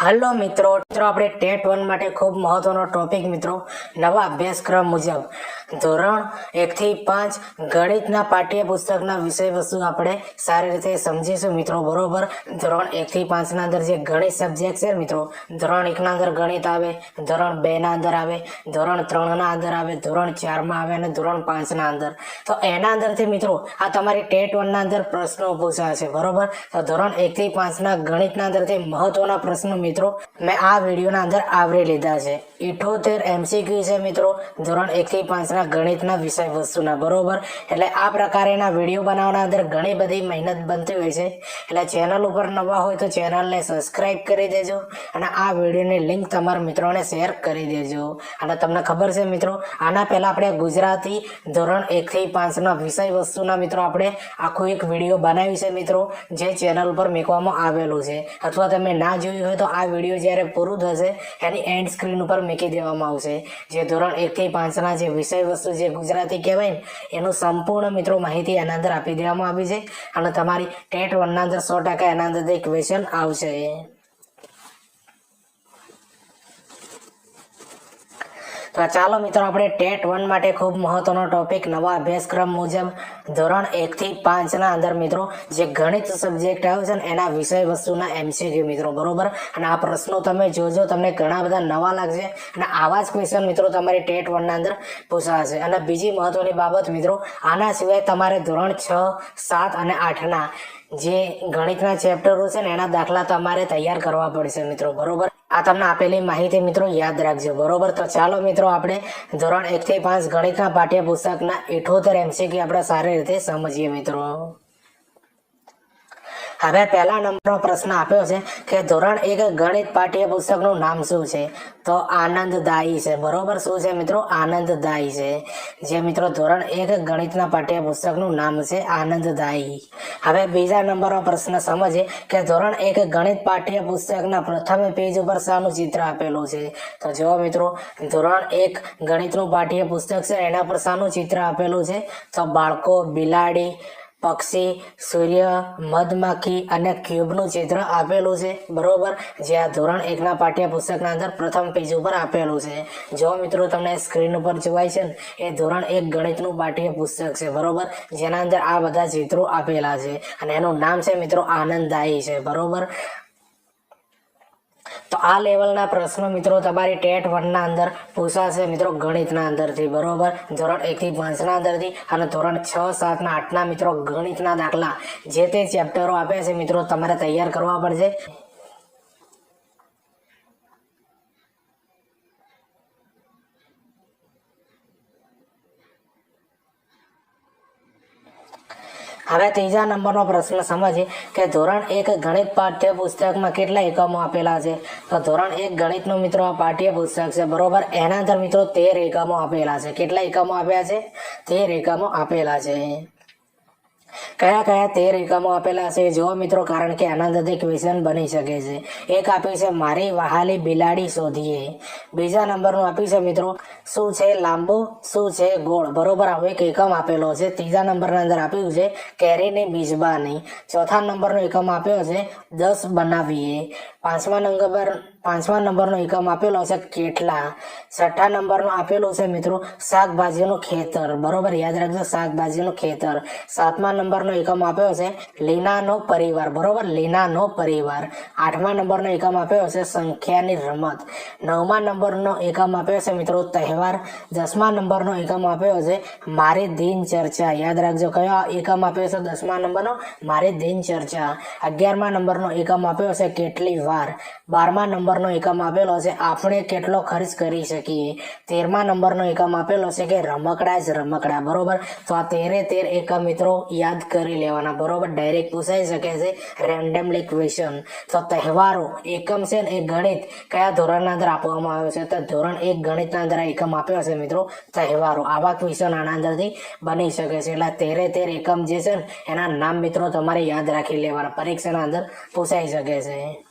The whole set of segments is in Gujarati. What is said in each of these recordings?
હાલો મિત્રો આપણે ટેટ 1 માટે ખૂબ મહત્વનો ટોપિક મિત્રો નવા અભ્યાસક્રમ મુજબ ધોરણ 1 થી 5 ગણિતના પાઠ્યપુસ્તકના વિષય વસ્તુ આપણે સારી રીતે સમજીશું મિત્રો બરોબર। ધોરણ 1 થી 5 ના અંદર જે ગણિત સબ્જેક્ટ છે મિત્રો, ધોરણ 1 ના અંદર ગણિત આવે, ધોરણ 2 ના અંદર આવે, ધોરણ 3 ના અંદર આવે, ધોરણ 4 માં આવે અને ધોરણ 5 ના અંદર। તો એના અંદરથી મિત્રો આ તમારી ટેટ 1 ના અંદર પ્રશ્નો પૂછાશે બરોબર। તો ધોરણ 1 થી 5 ના ગણિતના અંદરથી મહત્વના પ્રશ્નો મિત્રો મેં આ વિડીયોના અંદર આવરી લીધા છે। 78 MCQ છે મિત્રો ધોરણ 1 થી 5 ના ગણિતના વિષય વસ્તુના બરોબર। એટલે આ પ્રકારેના વિડીયો બનાવવાના અંદર ઘણી બધી મહેનત બનતી હોય છે, એટલે ચેનલ ઉપર નવા હોય તો ચેનલને સબસ્ક્રાઇબ કરી દેજો અને આ વિડીયોની લિંક તમારા મિત્રોને શેર કરી દેજો। અને તમને ખબર છે મિત્રો, આના પહેલા આપણે ગુજરાતી ધોરણ 1 થી 5 ના વિષય વસ્તુના મિત્રો આપણે આખો એક વિડીયો બનાવી છે મિત્રો, જે ચેનલ ઉપર મૂકવામાં આવેલું છે। અથવા તમે ના જોયું હોય તો આ વિડીયો જ્યારે પૂરું થશે એની એન્ડ સ્ક્રીન ઉપર મૂકી દેવામાં આવશે। જે ધોરણ 1 થી 5 ના જે વિષય વસ્તુ જે ગુજરાતી કહેવાય ને એનું સંપૂર્ણ મિત્રો માહિતી એના અંદર આપી દેવામાં આવી છે અને તમારી ટેટ 1 ના અંદર 100% એના અંદરથી ક્વેશ્ચન આવશે। તો ચાલો મિત્રો આપણે ટેટ 1 માટે ખૂબ મહત્વનો ટોપિક નવા અભ્યાસક્રમ મુજબ ધોરણ 1 થી 5 ના અંદર મિત્રો જે ગણિત સબ્જેક્ટ આવે છે ને એના વિષય વસ્તુના MCQ મિત્રો બરોબર। અને આ પ્રશ્નો તમે જોજો, તમને ઘણા બધા નવા લાગશે અને આવા જ ક્વેશ્ચન મિત્રો તમારી ટેટ 1 ના અંદર પૂછાશે। અને બીજી મહત્વની બાબત મિત્રો, આના સિવાય તમારે ધોરણ 6, 7 અને 8 ના જે ગણિતના ચેપ્ટરો છે ને એના દાખલા તમારે તૈયાર કરવા પડશે મિત્રો બરોબર। આ તમને આપેલી માહિતી મિત્રો યાદ રાખજો બરોબર। તો ચાલો મિત્રો આપણે ધોરણ 1 થી 5 ગણિતના પાઠ્યપુસ્તકના 78 MCQ આપણે સારી રીતે સમજીએ મિત્રો। હવે પહેલા નંબરનો પ્રશ્ન આપ્યો છે કે ધોરણ 1 ગણિત પાઠ્યપુસ્તકનું નામ શું છે? તો આનંદદાયી છે બરોબર। શું છે મિત્રો? આનંદદાયી છે। જે મિત્રો ધોરણ 1 ગણિતના પાઠ્યપુસ્તકનું નામ છે આનંદદાયી। હવે બીજા નંબરનો પ્રશ્ન સમજીએ કે ધોરણ 1 ગણિત પાઠ્યપુસ્તકના પ્રથમ પેજ ઉપર શાનું ચિત્ર આપેલું છે? તો જો મિત્રો ધોરણ 1 ગણિતનું પાઠ્યપુસ્તક છે એના પર શાનું ચિત્ર આપેલું છે? તો બાળકો, બિલાડી, પક્ષી, સૂર્ય, મધમાખી અને ક્યુબનું ચિત્ર આપેલું છે બરોબર। જે આ ધોરણ 1 ના પાઠ્યપુસ્તકના અંદર પ્રથમ પેજ ઉપર આપેલું છે। જો મિત્રો તમને સ્ક્રીન ઉપર જોવાય છે ને એ ધોરણ 1 ગણિતનું પાઠ્યપુસ્તક છે બરોબર, જેના અંદર આ બધા ચિત્રો આપેલા છે અને એનું નામ છે મિત્રો આનંદદાયી છે બરોબર। તો આ લેવલના પ્રશ્નો મિત્રો તમારી ટેટ 1 ના અંદર પૂછાશે મિત્રો ગણિતના અંદરથી બરોબર। ધોરણ 1 થી 5 ના અંદરથી અને ધોરણ 6, 7 ના 8 ના મિત્રો ગણિતના દાખલા જે તે ચેપ્ટરો આપ્યા છે મિત્રો તમારે તૈયાર કરવા પડશે। હવે ત્રીજા નંબરનો પ્રશ્ન સમજીએ કે ધોરણ 1 ગણિત પાઠ્યપુસ્તકમાં કેટલા એકમો આપેલા છે? તો ધોરણ 1 ગણિતનું મિત્રો આ પાઠ્યપુસ્તક છે બરોબર, એના અંદર મિત્રો 13 એકમો આપેલા છે। કેટલા એકમો આપ્યા છે? 13 એકમો આપેલા છે। કયા કયા 13 એકમો આપેલા છે જો મિત્રો, કારણ કે આના અંદરથી ક્વેશ્ચન બની શકે છે। એક આપ્યું છે મારી વહાલી બિલાડી શોધીએ। બીજા નંબરનું આપ્યું છે મિત્રો શું છે લાંબુ, શું છે ગોળ બરોબર, આવો એક એકમ આપેલો છે। ત્રીજા નંબરના અંદર આપ્યું છે કેરીની બીજબાની। ચોથા નંબરનો એકમ આપ્યો છે 10 બનાવીએ। પાંચમા નંબરનો એકમ આપેલો છે કેટલા। છઠ્ઠા નંબરનો આપેલો છે મિત્રો શાકભાજીનું ખેતર બરોબર, યાદ રાખજો શાકભાજીનું ખેતર। સાતમા નંબરનો એકમ આપ્યો છે લીનાનો પરિવાર બરોબર, લીનાનો પરિવાર। આઠમા નંબરનો એકમ આપ્યો છે સંખ્યાની રમત। નવમા નંબરનો એકમ આપ્યો છે મિત્રો તહેવાર। 10મા નંબરનો એકમ આપ્યો છે મારી દિનચર્ચા, યાદ રાખજો કયો એકમ આપ્યો છે 10મા નંબરનો? મારી દિનચર્ચા। 11મા નંબરનો એકમ આપ્યો છે કેટલી વાર। 12મા નંબરનો એકમ આપેલો છે આપણે કેટલો ખર્ચ કરી શકીએ। 13મા નંબરનો એકમ આપેલો છે કે રમકડા જ રમકડા બરોબર। તો આ 13 એકમ મિત્રો યાદ કરી લેવાના બરોબર, ડાયરેક્ટ પૂછાઈ શકે છે રેન્ડમલી ક્વેશ્ચન। તો તહેવારો એકમ છે ને એ ગણિત કયા ધોરણના અંદર આપવામાં આવ્યો છે? તો ધોરણ 1 ગણિતના અંદર એકમ આપ્યો છે મિત્રો તહેવારો। આવા ક્વેશ્ચન આના અંદરથી બની શકે છે, એટલે 13 એકમ જે છે ને એના નામ મિત્રો તમારે યાદ રાખી લેવાના, પરીક્ષાના અંદર પૂછાઈ શકે છે।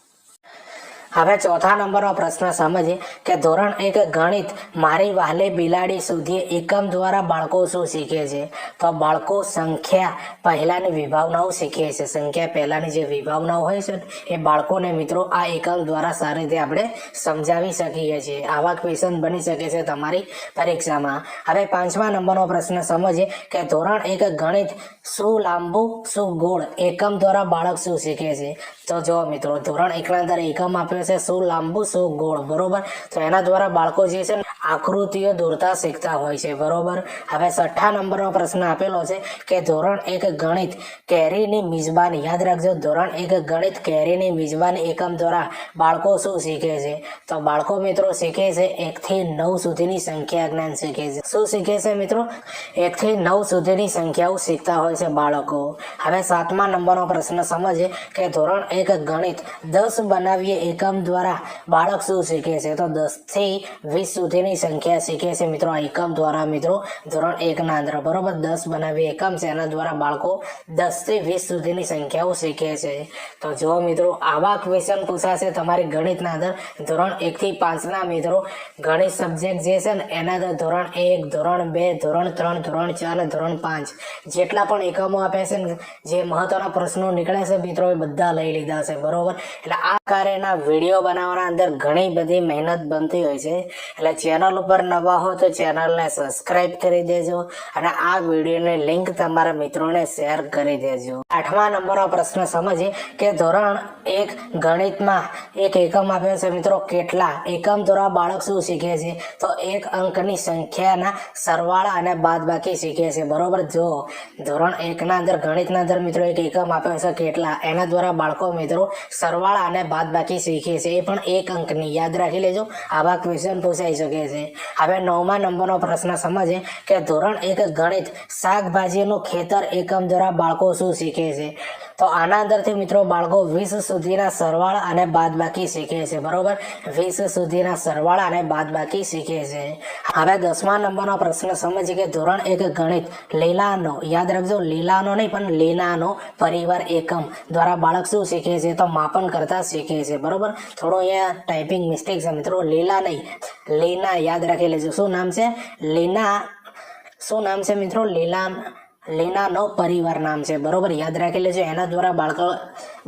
હવે ચોથા નંબરનો પ્રશ્ન સમજીએ કે ધોરણ 1 ગણિત મારી વહાલી બિલાડી સુધી એકમ દ્વારા બાળકો શું શીખે છે? તો બાળકો સંખ્યા પહેલાની વિભાવનાઓ શીખે છે. સંખ્યા પહેલાની જે વિભાવનાઓ હોય છે એ બાળકોને મિત્રો આ એકમ દ્વારા સારી રીતે આપણે સમજાવી શકીએ છીએ. આવા ક્વેશ્ચન બની શકે છે તમારી પરીક્ષામાં. હવે પાંચમા નંબરનો પ્રશ્ન સમજીએ કે ધોરણ 1 ગણિત શું લાંબુ શું ગોળ એકમ દ્વારા બાળક શું શીખે છે? તો જો મિત્રો ધોરણ 1 ના અંદર એકમ આપ્યો છે શું લાંબુ શું ગોળ, બરોબર. તો એના દ્વારા બાળકો જે છે આકૃતિઓ દોરતા શીખતા હોય છે, બરોબર. હવે છઠ્ઠા નંબરનો પ્રશ્ન આપેલો છે કે ધોરણ 1 ગણિત કેરીની મિજબાની, યાદ રાખજો ધોરણ 1 ગણિત કેરીની મિજબાની એકમ દ્વારા બાળકો શું શીખે છે? તો બાળકો મિત્રો શીખે છે 1 થી 9 સુધીની સંખ્યા જ્ઞાન શીખે છે. શું શીખે છે મિત્રો? 1 થી 9 સુધીની સંખ્યાઓ શીખતા હોય છે બાળકો. હવે સાતમા નંબરનો પ્રશ્ન સમજીએ કે ધોરણ 1 ગણિત 10 બનાવીએ એકમ દ્વારા બાળક શું શીખે છે? તો 10 થી 20 સુધીની સંખ્યા શીખે છે મિત્રો આ એકમ દ્વારા મિત્રો ધોરણ 1 ના અંદર, બરોબર. 10 બનાવીએ એકમ છે એના દ્વારા બાળકો 10 થી 20 સુધીની સંખ્યાઓ શીખે છે. તો જો મિત્રો આવા ક્વેશ્ચન પૂછાશે તમારી ગણિતના અંદર ધોરણ 1 થી 5 ના મિત્રો ગણિત સબ્જેક્ટ જે છે ને એના અંદર ધોરણ 1, ધોરણ 2, ધોરણ 3, ધોરણ 4 અને ધોરણ 5 જેટલા પણ એકમો આપ્યા છે ને જે મહત્વના પ્રશ્નો નીકળે છે મિત્રો એ બધા લઈ લીધા છે, બરોબર. એટલે આ કાર્યના વિડીયો બનાવવાના અંદર ઘણી બધી મહેનત બનતી હોય છે. એટલે ચેનલ ઉપર નવા હો તો ચેનલને સબસ્ક્રાઇબ કરી દેજો અને આ વિડીયોની લિંક તમારા મિત્રોને શેર કરી દેજો. આઠમા નંબરનો પ્રશ્ન સમજીએ કે ધોરણ 1 ગણિતમાં એક એકમ આપ્યો છે મિત્રો કેટલા એકમ દ્વારા બાળક શું શીખે છે? તો 1 અંકની સંખ્યાના સરવાળા અને બાદબાકી શીખે છે, બરોબર. જો ધોરણ 1 ના અંદર ગણિતના અંદર મિત્રો એક એકમ આપ્યો છે કેટલા, એના દ્વારા બાળકો મિત્રો સરવાળા અને બાદબાકી શીખે છે, એ પણ 1 અંકની. યાદ રાખી લેજો, આવા ક્વેશ્ચન પૂછાઈ શકે છે. હવે 9મા નંબરનો પ્રશ્ન સમજીએ કે ધોરણ 1 ગણિત શાકભાજીનું ખેતર એકમ દ્વારા બાળકો શું શીખે છે? તો આના અંદરથી મિત્રો બાળકો 20 સુધીના સરવાળા અને બાદબાકી શીખે છે, બરોબર. 20 સુધીના સરવાળા અને બાદબાકી શીખે છે. હવે 10મા નંબરનો પ્રશ્ન સમજીએ કે ધોરણ 1 ગણિત લીલાનો, યાદ રાખજો લીલાનો નહીં પણ લીલાનો પરિવાર એકમ દ્વારા બાળક શું શીખે છે? તો માપન કરતા શીખે છે, બરોબર. થોડો અહીંયા ટાઈપિંગ મિસ્ટેક છે મિત્રો, લીલા નહીં લીના, યાદ રાખી લેજો. શું નામ છે? લીના. શું નામ છે મિત્રો? લીનાનો પરિવાર નામ છે, બરોબર. યાદ રાખી લેજો. એના દ્વારા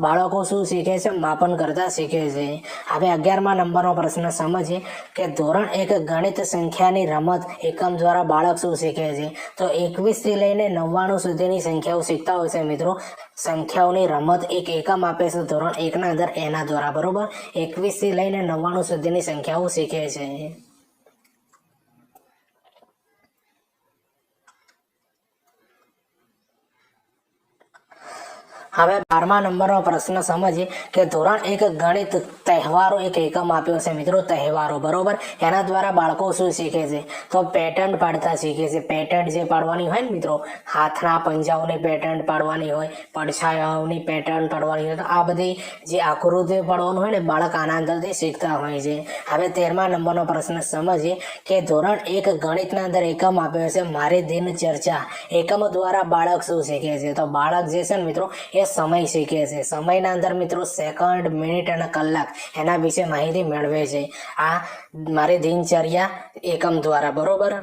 બાળકો શું શીખે છે? માપન કરતા શીખે છે. હવે 11મા નંબરનો પ્રશ્ન સમજીએ કે ધોરણ 1 ગણિત સંખ્યાની રમત એકમ દ્વારા બાળક શું શીખે છે? તો 21 થી લઈને 99 સુધીની સંખ્યાઓ શીખતા હોય છે મિત્રો. સંખ્યાઓની રમત એક એકમ આપે છે ધોરણ 1 ના અંદર એના દ્વારા, બરોબર. 21 થી લઈને 99 સુધીની સંખ્યાઓ શીખે છે. હવે 12મા નંબરનો પ્રશ્ન સમજીએ કે ધોરણ 1 ગણિત તહેવારો એક એકમ આપ્યો છે મિત્રો તહેવારો, બરોબર. એના દ્વારા બાળકો શું શીખે છે? તો પેટર્ન પાડતા શીખે છે. પેટર્ન જે પાડવાની હોય ને મિત્રો, હાથના પંજાઓની પેટર્ન પાડવાની હોય, પડછાયાઓની પેટર્ન પાડવાની હોય, તો આ બધી જે આકૃતિઓ પાડવાનું હોય ને બાળક આના અંદરથી શીખતા હોય છે. હવે 13મા નંબરનો પ્રશ્ન સમજીએ કે ધોરણ 1 ગણિતના અંદર એકમ આપ્યો છે મારી દિનચર્યા એકમ દ્વારા બાળક શું શીખે છે? તો બાળક જે છે ને મિત્રો એ સમય શીખે છે. સમયના અંદર મિત્રો સેકન્ડ, મિનિટ અને કલાક એના વિશે માહિતી મેળવે છે આ મારી દિનચર્યા એકમ દ્વારા, બરોબર.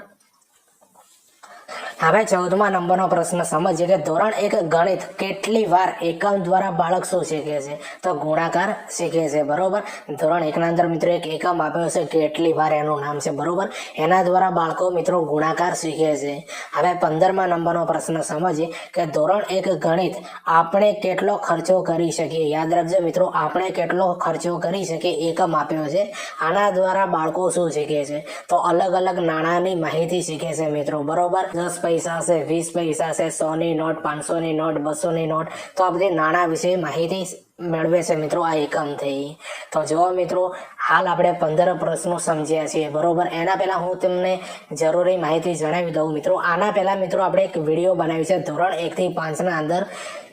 હવે 14મા નંબરનો પ્રશ્ન સમજીએ કે ધોરણ 1 ગણિત કેટલી વાર એકમ દ્વારા બાળક શું શીખે છે? તો ગુણાકાર શીખે છે, બરોબર. ધોરણ 1 ના અંદર મિત્રો એક એકમ આપ્યો છે કેટલી વાર, એનું નામ છે, બરોબર. એના દ્વારા બાળકો મિત્રો ગુણાકાર શીખે છે. હવે 15મા નંબરનો પ્રશ્ન સમજીએ કે ધોરણ 1 ગણિત આપણે કેટલો ખર્ચો કરી શકીએ? યાદ રાખજો મિત્રો, આપણે કેટલો ખર્ચો કરી શકીએ એકમ આપ્યો છે. આના દ્વારા બાળકો શું શીખે છે? તો અલગ અલગ નાણાંની માહિતી શીખે છે મિત્રો, બરોબર. 10 પૈસા છે, 20 પૈસા છે, 100ની નોટ, 500ની નોટ, 200ની નોટ, તો આ બધી નાણાં વિશે માહિતી મેળવે છે મિત્રો આ એકમથી. તો જો મિત્રો હાલ આપણે 15 પ્રશ્નો સમજ્યા છીએ, બરોબર. એના પહેલા હું તમને જરૂરી માહિતી જણાવી દઉં મિત્રો. આના પહેલા મિત્રો આપણે એક વિડીયો બનાવી છે ધોરણ 1 થી 5 ના અંદર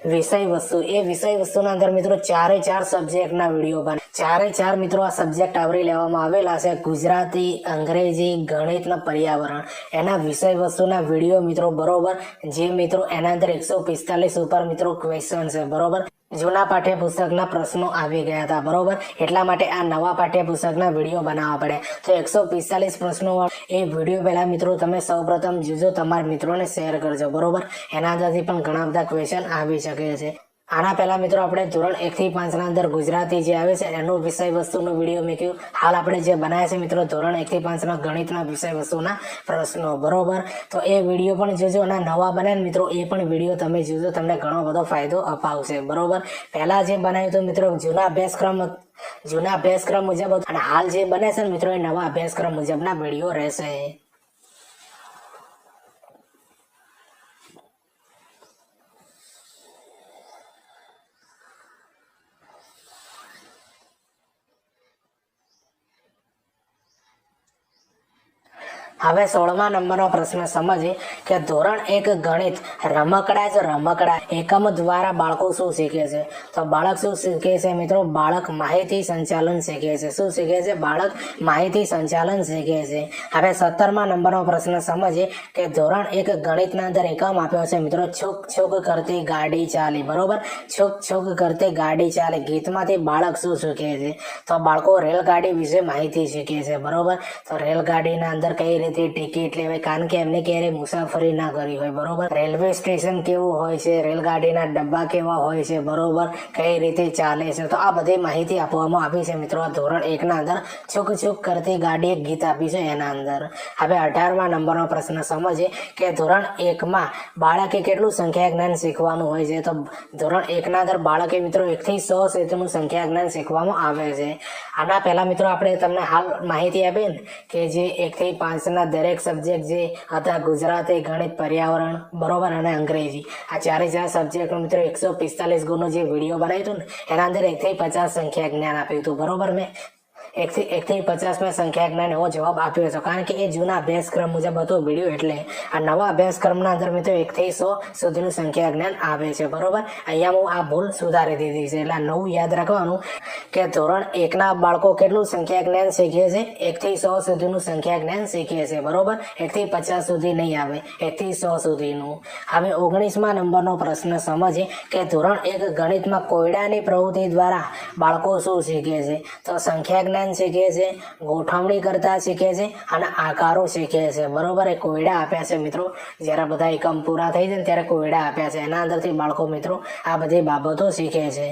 વિષય વસ્તુ. એ વિષય વસ્તુના અંદર મિત્રો 4 સબ્જેક્ટના વિડીયો બને. 4 મિત્રો આ સબ્જેક્ટ આવરી લેવામાં આવેલા છે. ગુજરાતી, અંગ્રેજી, ગણિત અને પર્યાવરણ એના વિષય વસ્તુના વિડીયો મિત્રો, બરોબર. જે મિત્રો એના અંદર 145 ઉપર મિત્રો ક્વેશ્ચન છે, બરોબર. જૂના પાઠ્યપુસ્તકના પ્રશ્નો આવી ગયા હતા, બરોબર. એટલા માટે આ નવા પાઠ્યપુસ્તકના વિડીયો બનાવવા પડે. તો 145 પ્રશ્નો એ વિડીયો પહેલા મિત્રો તમે સૌપ્રથમ જોજો, તમારા મિત્રોને શેર કરજો, બરોબર. એના અંદરથી પણ ઘણા બધા ક્વેશ્ચન આવી શકે છે. આના પહેલા મિત્રો આપણે ધોરણ 1 થી 5 ના અંદર ગુજરાતી જે આવે છે એનું વિષય વસ્તુનો વિડીયો મેક્યું. હાલ આપણે જે બનાવ્યા છે મિત્રો ધોરણ 1 થી 5 ના ગણિતના વિષય વસ્તુના પ્રશ્નો, બરોબર. તો એ વિડીયો પણ જોજો અને નવા બનાવ્યા મિત્રો એ પણ વિડીયો તમે જોજો, તમને ઘણો બધો ફાયદો અપાવશે, બરોબર. પહેલા જે બનાવ્યું તો મિત્રો જૂના અભ્યાસક્રમ મુજબ, અને હાલ જે બને છે મિત્રો એ નવા અભ્યાસક્રમ મુજબના વિડીયો રહેશે. હવે 16મા નંબરનો પ્રશ્ન સમજીએ કે ધોરણ 1 ગણિત રમકડા એકમ દ્વારા બાળકો શું શીખે છે? તો બાળક શું શીખે છે મિત્રો? બાળક માહિતી સંચાલન શીખે છે. શું શીખે છે? બાળક માહિતી સંચાલન શીખે છે. હવે 17મા નંબરનો પ્રશ્ન સમજીએ કે ધોરણ 1 ગણિતના અંદર એકમ આપ્યો છે મિત્રો છુક છુક કરતી ગાડી ચાલી, બરોબર. છુક છુક કરતી ગાડી ચાલી ગીતમાંથી બાળક શું શીખે છે? તો બાળકો રેલગાડી વિશે માહિતી શીખે છે, બરોબર. તો રેલગાડીના અંદર કઈ ટિકિટ લેવાય, કારણ કે એમને ક્યારેય મુસાફરી ના કરી હોય, બરોબર. રેલવે સ્ટેશન કેવું હોય છે, રેલગાડીના ડબ્બા કેવા હોય છે, બરોબર, કઈ રીતે ચાલે છે, તો આ બધી માહિતી આપવામાં આવી છે મિત્રો ધોરણ 1 ના અંદર. છુક છુક કરતી ગાડી એક ગીત આપી છે એના અંદર. હવે 18મા નંબરનો પ્રશ્ન સમજીએ કે ધોરણ 1 માં બાળકે કેટલું સંખ્યા જ્ઞાન શીખવાનું હોય છે? તો ધોરણ 1 ના અંદર બાળકે મિત્રો 1 થી 100 સુધીનું સંખ્યા જ્ઞાન શીખવામાં આવે છે. આના પહેલા મિત્રો આપણે તમને હાલ માહિતી આપી ને કે જે 1 થી 5 ના દરેક સબ્જેક્ટ જે હતા ગુજરાતી, ગણિત, પર્યાવરણ, બરોબર, અને અંગ્રેજી, આ ચારે ચાર સબ્જેક્ટ મિત્રો 145 ગુણનો જે વિડીયો બનાવ્યો હતો ને એના અંદર 1 થી 50 સંખ્યા જ્ઞાન આપ્યું હતું, બરોબર. મેં 1 થી 50 માં સંખ્યા જ્ઞાન એવો જવાબ આપ્યો હતો, કારણ કે એ જૂના અભ્યાસક્રમ મુજબ હતો વિડીયો. એટલે આ નવા અભ્યાસક્રમના અંદર મિત્રો 1 થી 100 સુધીનું સંખ્યા જ્ઞાન આવે છે, બરોબર. અહીંયા હું આ ભૂલ સુધારી દીધી છે. એટલે નવું યાદ રાખવાનું કે ધોરણ 1 ના બાળકો કેટલું સંખ્યા જ્ઞાન શીખે છે? 1 થી 100 સુધીનું સંખ્યા જ્ઞાન શીખે છે, બરોબર. 1 થી 50 સુધી નહીં આવે, 1 થી 100 સુધીનું. હવે 19મા નંબરનો પ્રશ્ન સમજીએ કે ધોરણ 1 ગણિતમાં કોયડાની પ્રવૃત્તિ દ્વારા બાળકો શું શીખે છે? તો સંખ્યા જ્ઞાન શીખે છે, ગોઠવણી કરતા શીખે છે, અને આકારો શીખે છે, બરોબર. એ કોયડા આપ્યા છે મિત્રો, જ્યારે બધા એકમ પૂરા થઈ જાય ત્યારે કોયડા આપ્યા છે, એના અંદરથી બાળકો મિત્રો આ બધી બાબતો શીખે છે.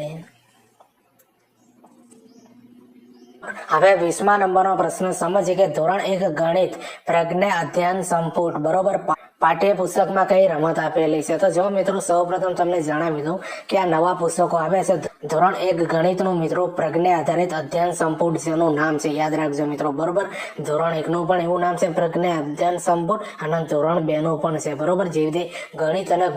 હવે 20મા નંબરનો પ્રશ્ન સમજીએ કે ધોરણ 1 ગણિત પ્રજ્ઞા અધ્યયન સંપુટ, બરોબર, પાઠ્યપુસ્તકમાં કઈ રમત આપેલી છે? તો જો મિત્રો સૌપ્રથમ તમને જણાવી દઉં કે આ નવા પુસ્તકો આવ્યા છે ધોરણ 1 ગણિતનું મિત્રો પ્રજ્ઞા આધારિત અધ્યયન સંપુટ જેનું નામ છે, યાદ રાખજો મિત્રો, બરોબર. ધોરણ 1 નું પણ એવું નામ છે પ્રજ્ઞા અધ્યયન સંપુટ, અને ધોરણ 2 નું પણ છે, બરોબર. જેવી રીતે ગણિત અને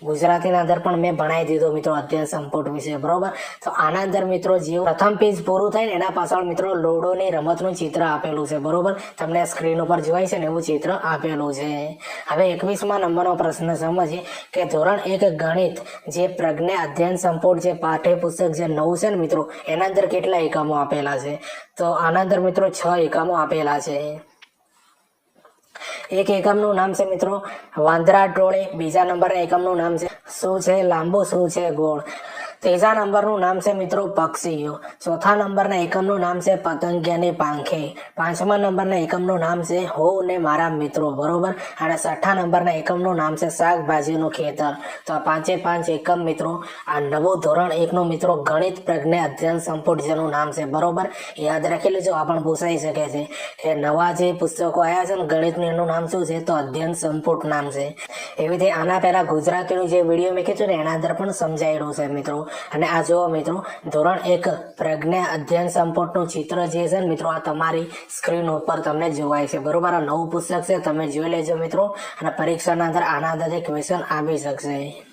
ગુજરાતીના અંદર પણ મેં ભણાવી દીધો મિત્રો અધ્યયન સંપુટ વિશે, બરોબર. તો આના અંદર મિત્રો જે પ્રથમ પેજ પૂરું થાય ને એના પાછળ મિત્રો લોડોની રમતનું ચિત્ર આપેલું છે, બરોબર. તમને સ્ક્રીન ઉપર જોવાય છે ને એવું ચિત્ર આપેલું છે. હવે 21મા નંબરનો પ્રશ્ન સમજીએ કે ધોરણ 1 ગણિત જે પ્રજ્ઞા અધ્યયન સંપુટ જે પાઠ્યપુસ્તક જે નવું છે ને મિત્રો એના અંદર કેટલા એકમો આપેલા છે? તો આના અંદર મિત્રો 6 એકમો આપેલા છે. એક એકમનું નામ છે મિત્રો વાંદરા ટોળે, બીજા નંબરના એકમનું નામ છે શું છે લાંબુ, શું છે ગોળ, ત્રીજા નંબરનું નામ છે મિત્રો પક્ષીઓ, ચોથા નંબરના એકમનું નામ છે પતંગિયાની પાંખે, પાંચમા નંબરના એકમનું નામ છે હું ને મારા મિત્રો, બરોબર. અને છઠ્ઠા નંબરના એકમનું નામ છે શાકભાજીનું ખેતર. તો આ 5 એકમ મિત્રો આ નવું ધોરણ 1 નું મિત્રો ગણિત પ્રજ્ઞા અધ્યયન સંપુટ જેનું નામ છે, બરોબર. યાદ રાખી લેજો, આ પણ પૂછાઈ શકે છે કે નવા જે પુસ્તકો આવ્યા છે ને ગણિતનું એનું નામ શું છે? તો અધ્યયન સંપુટ નામ છે. એવી રીતે આના પહેલા ગુજરાતીનું જે વિડીયો મેં કીધું ને એના અંદર પણ સમજાયેલું છે મિત્રો. અને આ જુઓ મિત્રો ધોરણ 1 પ્રજ્ઞા અધ્યયન સંપુટનું ચિત્ર જે છે ને મિત્રો આ તમારી સ્ક્રીન ઉપર તમને જોવાય છે, બરોબર. આ નવું પુસ્તક છે, તમે જોઈ લેજો મિત્રો, અને પરીક્ષાના અંદર આના અંદરથી ક્વેશ્ચન આવી શકશે.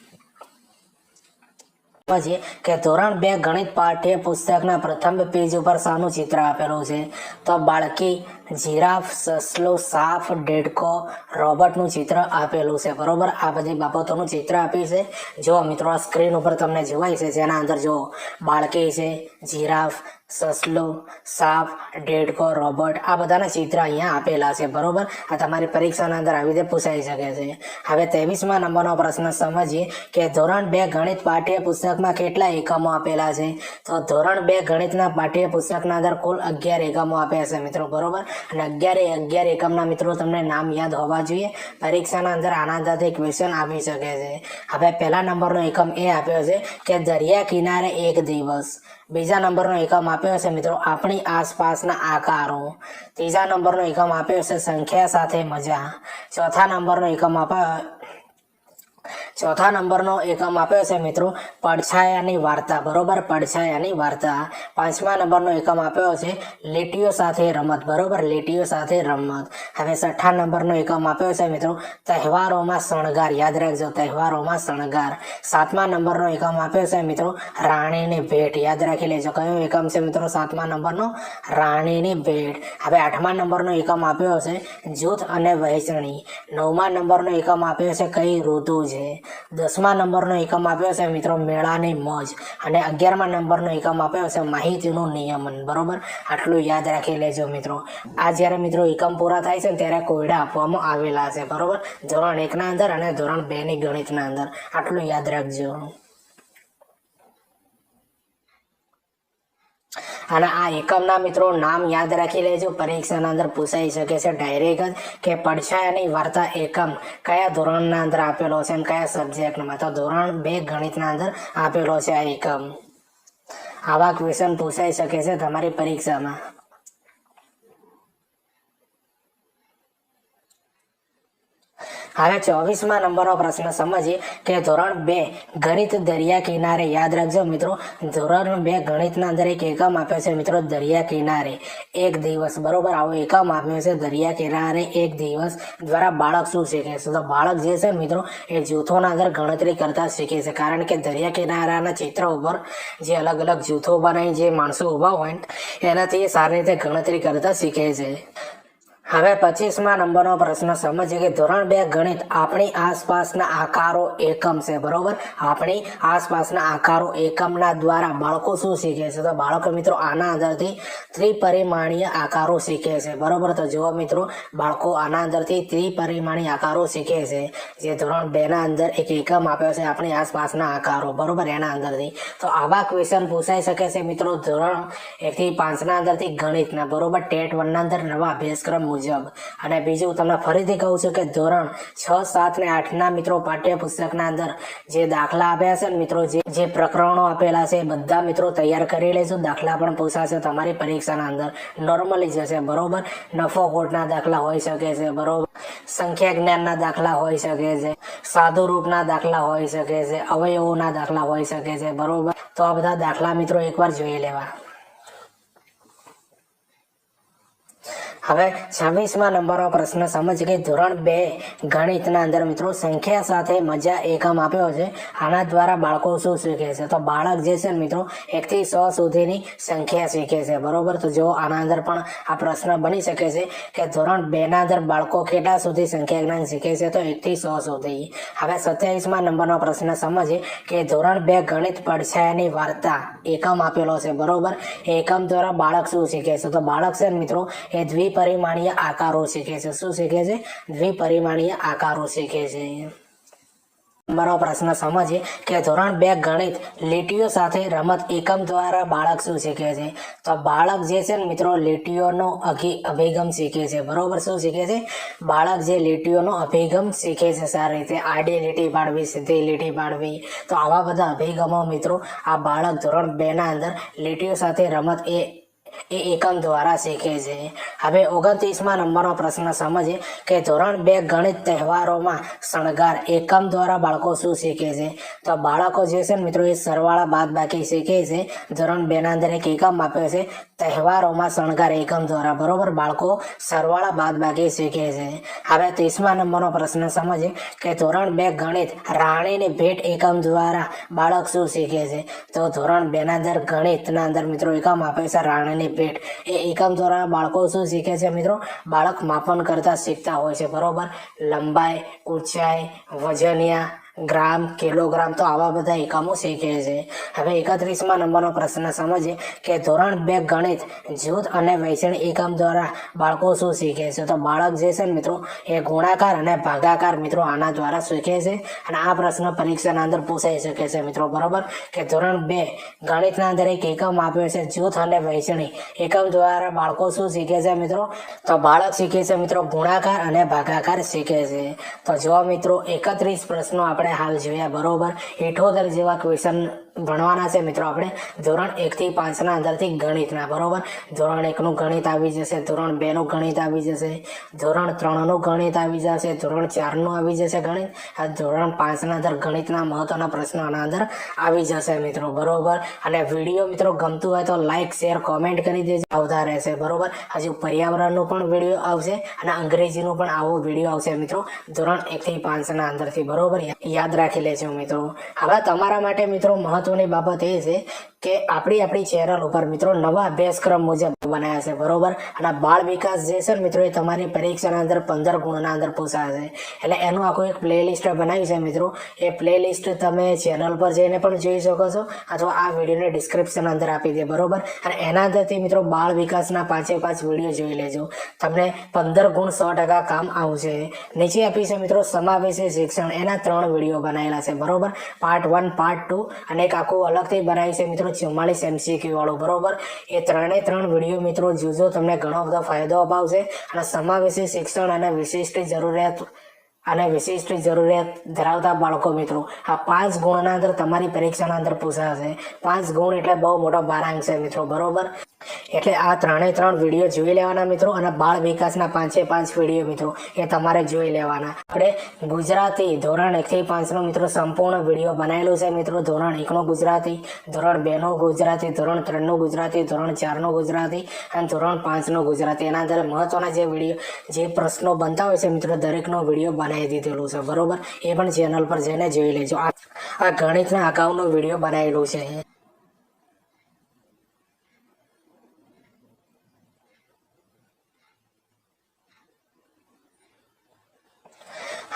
પછી કે ધોરણ 2 ગણિત પાઠ્ય પુસ્તકના પ્રથમ પેજ ઉપર શાનું ચિત્ર આપેલું છે? તો બાળકી જીરાફ, સસલું, સાપ, દેડકો, રોબોટનું ચિત્ર આપેલું છે. બરોબર, આ બધી બાબતોનું ચિત્ર આપ્યું છે. જો મિત્રો આ સ્ક્રીન ઉપર તમને જોવાય છે, જેના અંદર જો બાળકી છે, જીરાફ, સસલું, સાપ, દેડકો, રોબોટ, આ બધાના ચિત્ર અહીંયા આપેલા છે. બરોબર, આ તમારી પરીક્ષાના અંદર આવી રીતે પૂછાઈ શકે છે. હવે 23મા નંબરનો પ્રશ્ન સમજીએ કે ધોરણ 2 ગણિત પાઠ્ય પુસ્તકમાં કેટલા એકમો આપેલા છે. તો ધોરણ 2 ગણિતના પાઠ્ય પુસ્તકના અંદર કુલ 11 એકમો આપ્યા છે મિત્રો. બરોબર, અને 11 એકમના મિત્રો તમને નામ યાદ હોવા જોઈએ. પરીક્ષાના અંદર આના અંદરથી ક્વેશ્ચન આવી શકે છે. હવે પહેલા નંબરનો એકમ એ આપ્યો છે કે દરિયા કિનારે એક દિવસ. બીજા નંબરનો એકમ આપ્યો છે મિત્રો આપણી આસપાસના આકારો. ત્રીજા નંબરનો એકમ આપ્યો છે સંખ્યા સાથે મજા. ચોથા નંબરનો એકમ આપ્યો છે મિત્રો પડછાયાની વાર્તા. બરોબર, પડછાયાની વાર્તા. પાંચમા નંબરનો એકમ આપ્યો છે લીટીઓ સાથે રમત. બરોબર, લીટીઓ સાથે રમત. હવે છઠ્ઠા નંબરનો એકમ આપ્યો છે મિત્રો તહેવારોમાં શણગાર. યાદ રાખજો, તહેવારોમાં શણગાર. સાતમા નંબરનો એકમ આપ્યો છે મિત્રો રાણીની ભેટ. યાદ રાખી લેજો, કયો એકમ છે મિત્રો? સાતમા નંબરનો રાણીની ભેટ. હવે આઠમા નંબરનો એકમ આપ્યો છે જૂથ અને વહેંચણી. નવમા નંબરનો એકમ આપ્યો છે કઈ ઋતુ છે. 10મા નંબરનો એકમ આપ્યો છે મિત્રો મેળાની મોજ. અને 11મા નંબરનો એકમ આપ્યો છે માહિતીનું નિયમન. બરોબર, આટલું યાદ રાખી લેજો મિત્રો. આ જ્યારે મિત્રો એકમ પૂરા થાય છે ને ત્યારે કોયડા આપવામાં આવેલા છે. બરોબર, ધોરણ 1ના અંદર અને ધોરણ 2ની ગણિતના અંદર. આટલું યાદ રાખજો. અને આ એકમના મિત્રો નામ યાદ રાખી લેજો. પરીક્ષાના અંદર પૂછાઈ શકે છે ડાયરેક્ટ જ કે પડછાયાની વાર્તા એકમ કયા ધોરણના અંદર આપેલો છે અને કયા સબ્જેક્ટમાં. તો ધોરણ 2 ગણિતના અંદર આપેલો છે આ એકમ. આવા ક્વેશ્ચન પૂછાઈ શકે છે તમારી પરીક્ષામાં. હવે 24મા નંબરનો પ્રશ્ન સમજીએ કે ધોરણ 2 ગણિત દરિયા કિનારે. યાદ રાખજો મિત્રો, ધોરણ 2 ગણિતના અંદર એક એકમ આપ્યો છે મિત્રો દરિયા કિનારે એક દિવસ. બરોબર, આવો એકમ આપ્યો છે દરિયા કિનારે એક દિવસ દ્વારા બાળક શું શીખે છે? તો બાળક જે છે મિત્રો એ જૂથોના અંદર ગણતરી કરતા શીખે છે. કારણ કે દરિયા કિનારાના ચિત્ર ઉપર જે અલગ અલગ જૂથો બનાવી જે માણસો ઊભા હોય એનાથી એ સારી રીતે ગણતરી કરતા શીખે છે. હવે 25મા નંબરનો પ્રશ્ન સમજીએ કે ધોરણ 2 ગણિત આપણી આસપાસના આકારો એકમ છે. બરોબર, આપણી આસપાસના આકારો એકમના દ્વારા બાળકો શું શીખે છે? તો બાળકો મિત્રો આના અંદરથી ત્રિપરિમાણીય આકારો શીખે છે. બરોબર, તો જુઓ મિત્રો બાળકો આના અંદરથી ત્રિપરિમાણીય આકારો શીખે છે. જે ધોરણ 2ના અંદર એક એકમ આપ્યો છે આપણી આસપાસના આકારો. બરોબર, એના અંદરથી. તો આવા ક્વેશ્ચન પૂછાઈ શકે છે મિત્રો ધોરણ 1 થી 5ના અંદરથી ગણિતના. બરોબર, ટેટ 1ના અંદર નવા અભ્યાસક્રમ મુજબ. અને બીજું તમને ફરીથી કહું છું કે ધોરણ 6, 7 ને 8ના મિત્રો પાઠ્ય પુસ્તકના અંદર જે દાખલા આપ્યા છે ને મિત્રો, જે પ્રકરણો આપેલા છે બધા મિત્રો તૈયાર કરી લેજો. દાખલા પણ પૂછાશે તમારી પરીક્ષાના અંદર. નોર્મલી જશે. બરોબર, નફો ખોટના દાખલા હોઈ શકે છે. બરોબર, સંખ્યા જ્ઞાનના દાખલા હોઈ શકે છે, સાદુ રૂપના દાખલા હોઈ શકે છે, અવયવોના દાખલા હોઈ શકે છે. બરોબર, તો આ બધા દાખલા મિત્રો એકવાર જોઈ લેવા. હવે 26મા નંબરનો પ્રશ્ન સમજ કે ધોરણ 2 ગણિતના અંદર મિત્રો સંખ્યા સાથે મજા એકમ આપ્યો છે. આના દ્વારા બાળકો શું શીખે છે? તો બાળક જે છે મિત્રો 1 થી 100 સુધીની સંખ્યા શીખે છે. બરોબર, તો જો આના અંદર પણ આ પ્રશ્ન બની શકે છે કે ધોરણ 2ના અંદર બાળકો કેટલા સુધી સંખ્યા જ્ઞાન શીખે છે? તો 1 થી 100 સુધી. હવે 27મા નંબરનો પ્રશ્ન સમજીએ કે ધોરણ 2 ગણિત પડછાયાની વાર્તા એકમ આપેલો છે. બરોબર, એકમ દ્વારા બાળક શું શીખે છે? તો બાળક છે મિત્રો એ દ્વિપરિમાણીય આકારો શીખે છે. શું શીખે છે? દ્વિપરિમાણીય આકારો શીખે છે. નંબરનો પ્રશ્ન સમજીએ કે ધોરણ 2 ગણિત લીટીઓ સાથે રમત એકમ દ્વારા બાળક શું શીખે છે? તો બાળક જે છે ને મિત્રો લીટીઓનો અભિગમ શીખે છે. બરોબર, શું શીખે છે? બાળક જે લીટીઓનો અભિગમ શીખે છે સારી રીતે. આડી લીટી પાડવી, સીધી લીટી પાડવી. તો આવા બધા અભિગમો મિત્રો આ બાળક ધોરણ 2ના અંદર લીટીઓ સાથે રમત એ એકમ દ્વારા શીખે છે. હવે 29મા નંબરનો પ્રશ્ન સમજીએ કે ધોરણ 2 ગણિત તહેવારોમાં શણગાર એકમ દ્વારા બાળકો શું શીખે છે? તો બાળકો જે છે ને મિત્રો એ સરવાળા બાદબાકી શીખે છે. ધોરણ 2ના અંદર એક એકમ આપ્યો છે તહેવારોમાં શણગાર એકમ દ્વારા. બરોબર, બાળકો સરવાળા બાદબાકી શીખે છે. હવે 30મા નંબરનો પ્રશ્ન સમજીએ કે ધોરણ 2 ગણિત રાણીની ભેટ એકમ દ્વારા બાળક શું શીખે છે? તો ધોરણ 2ના અંદર ગણિતના અંદર મિત્રો એકમ આપ્યો છે રાણીની ભેટ. એ એકમ દ્વારા બાળકો શું શીખે શીખે છે મિત્રો, બાળક માપન કરતા શીખતા હોય છે બરોબર. લંબાઈ, ઊંચાઈ, વજનિયા, ગ્રામ, કિલોગ્રામ, તો આવા બધા એકમો શીખે છે. હવે 31મા નંબરનો પ્રશ્ન સમજીએ કે ધોરણ 2 ગણિત જૂથ અને વૈષણિક એકમ દ્વારા બાળકો શું શીખે છે? તો બાળક જે છે મિત્રો એ ગુણાકાર અને ભાગાકાર મિત્રો આના દ્વારા શીખે છે. અને આ પ્રશ્ન પરીક્ષાના અંદર પૂછાઈ શકે છે મિત્રો બરોબર, કે ધોરણ 2 ગણિતના અંદર એક એકમ આપ્યો છે જૂથ અને વૈષણિક એકમ દ્વારા બાળકો શું શીખે છે મિત્રો? તો બાળક શીખે છે મિત્રો ગુણાકાર અને ભાગાકાર શીખે છે. તો જો મિત્રો 31 પ્રશ્નો આપણે હાલ જોયા બરોબર. 78 જેવા ક્વેશ્ચન ભણવાના છે મિત્રો આપણે ધોરણ 1 થી 5 ના અંદરથી ગણિતના બરોબર. ધોરણ 1 નું ગણિત આવી જશે, ધોરણ 2 નું ગણિત આવી જશે, ધોરણ 3 નું ગણિત આવી જશે, ધોરણ 4 નું આવી જશે ગણિત, અને ધોરણ 5 ના અંદર ગણિતના મહત્વના પ્રશ્નો આના અંદર આવી જશે મિત્રો બરોબર. અને વિડીયો મિત્રો ગમતું હોય તો લાઈક, શેર, કોમેન્ટ કરી દેજો. આવતા રહેશે બરોબર. હજુ પર્યાવરણનું પણ વિડીયો આવશે અને અંગ્રેજીનું પણ આવો વિડીયો આવશે મિત્રો ધોરણ 1 થી 5 ના અંદરથી બરોબર. યાદ રાખી લેજો મિત્રો. હવે તમારા માટે મિત્રો મહત્વની બાબત એ છે કે આપણી ચેનલ ઉપર મિત્રો નવા અભ્યાસક્રમ મુજબ બનાવ્યા છે બરોબર. અને બાળ વિકાસ જે છે મિત્રો એ તમારી પરીક્ષાના અંદર 15 ગુણના અંદર પૂછાશે. એટલે એનું આખું એક પ્લેલિસ્ટ બનાવી છે મિત્રો. એ પ્લેલિસ્ટ તમે ચેનલ પર જઈને પણ જોઈ શકો છો, અથવા આ વિડીયોને ડિસ્ક્રિપ્શન અંદર આપી દે બરોબર. અને એના અંદરથી મિત્રો બાળ વિકાસના 5 વિડીયો જોઈ લેજો. તમને 15 ગુણ 100% કામ આવશે. નીચે આપી છે મિત્રો સમાવેશી શિક્ષણ, એના 3 વિડીયો બનાવેલા છે બરોબર. પાર્ટ 1, પાર્ટ 2 અને એક આખું અલગથી બનાવી છે મિત્રો 44 MCQ વાળું બરોબર. એ 3 વિડીયો મિત્રો જોજો, તમને ઘણો બધો ફાયદો અપાવશે. અને સમાવેશી શિક્ષણ અને વિશિષ્ટ જરૂરિયાત ધરાવતા બાળકો મિત્રો આ 5 ગુણના અંદર તમારી પરીક્ષાના અંદર પૂછાશે. 5 ગુણ એટલે બહુ મોટો ભારાંક છે મિત્રો બરોબર. એટલે આ 3 વિડીયો જોઈ લેવાના મિત્રો. અને બાળ વિકાસના 5 વિડીયો મિત્રો એ તમારે જોઈ લેવાના. આપણે ગુજરાતી ધોરણ 1 થી 5 નો મિત્રો સંપૂર્ણ વિડીયો બનાવેલું છે મિત્રો. ધોરણ 1 નું ગુજરાતી, ધોરણ 2 નું ગુજરાતી, ધોરણ 3 નું ગુજરાતી, ધોરણ 4 નું ગુજરાતી અને ધોરણ 5 નું ગુજરાતી. એના અંદર મહત્વના જે પ્રશ્નો બનતા હોય છે મિત્રો દરેકનો વિડીયો બનાવી દીધેલું છે બરોબર. એ પણ ચેનલ પર જઈને જોઈ લેજો. આ ગણિતના અગાઉનો વિડીયો બનાવેલું છે.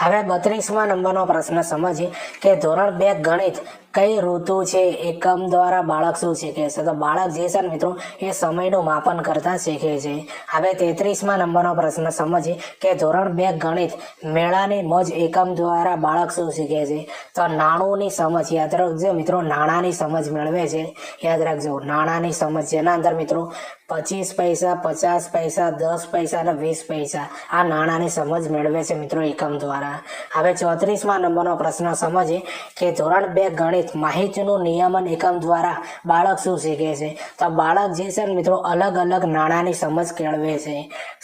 હવે 32મા નંબરનો પ્રશ્ન સમજીએ કે ધોરણ 2 ગણિત કઈ ઋતુ છે એકમ દ્વારા બાળક શું શીખે છે? તો બાળક જે છે મિત્રો એ સમયનું માપન કરતા શીખે છે. હવે 33મા નંબરનો પ્રશ્ન સમજીએ કે ધોરણ 2 ગણિત મેળાની મોજ એકમ દ્વારા બાળક શું શીખે છે? તો નાણુંની સમજ, યાદ રાખજો મિત્રો, નાણાંની સમજ મેળવે છે. યાદ રાખજો નાણાંની સમજ, જેના અંદર મિત્રો 25 પૈસા, 50 પૈસા, 10 પૈસા અને 20 પૈસા આ નાણાંની સમજ મેળવે છે મિત્રો એકમ દ્વારા. હવે 34મા નંબરનો પ્રશ્ન સમજીએ કે ધોરણ 2 ગણિત માહિતીનું નિયમન એકમ દ્વારા બાળક શું શીખે છે? તો બાળક જે છે મિત્રો અલગ નાણાંની સમજ કેળવે છે.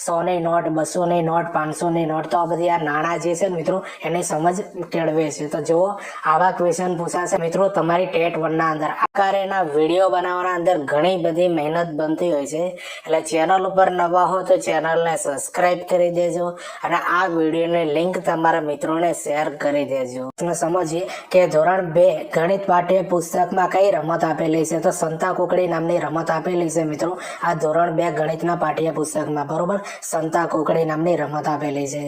100ની નોટ, 200ની નોટ, 500ની નોટ, તો આ બધી આ નાણાં જે છે મિત્રો એની સમજ કેળવે છે. તો જો આવા ક્વેશ્ચન પૂછાશે મિત્રો તમારી ટેટ 1 ના અંદર. આકારેના વિડીયો બનાવવાના અંદર ઘણી બધી મહેનત બનતી હોય છે. એટલે ચેનલ ઉપર નવા હો તો ચેનલને સબસ્ક્રાઇબ કરી દેજો અને આ વિડીયોની લિંક તમારા મિત્રોને શેર કરી દેજો. સમજીએ કે ધોરણ 2 ગણિત પાઠ્ય પુસ્તકમાં કઈ રમત આપેલી છે? તો સંતા કુકડી નામની રમત આપેલી છે મિત્રો આ ધોરણ 2 ગણિતના પાઠ્ય પુસ્તકમાં બરોબર. સંતા કુકડી નામની રમત આપેલી છે.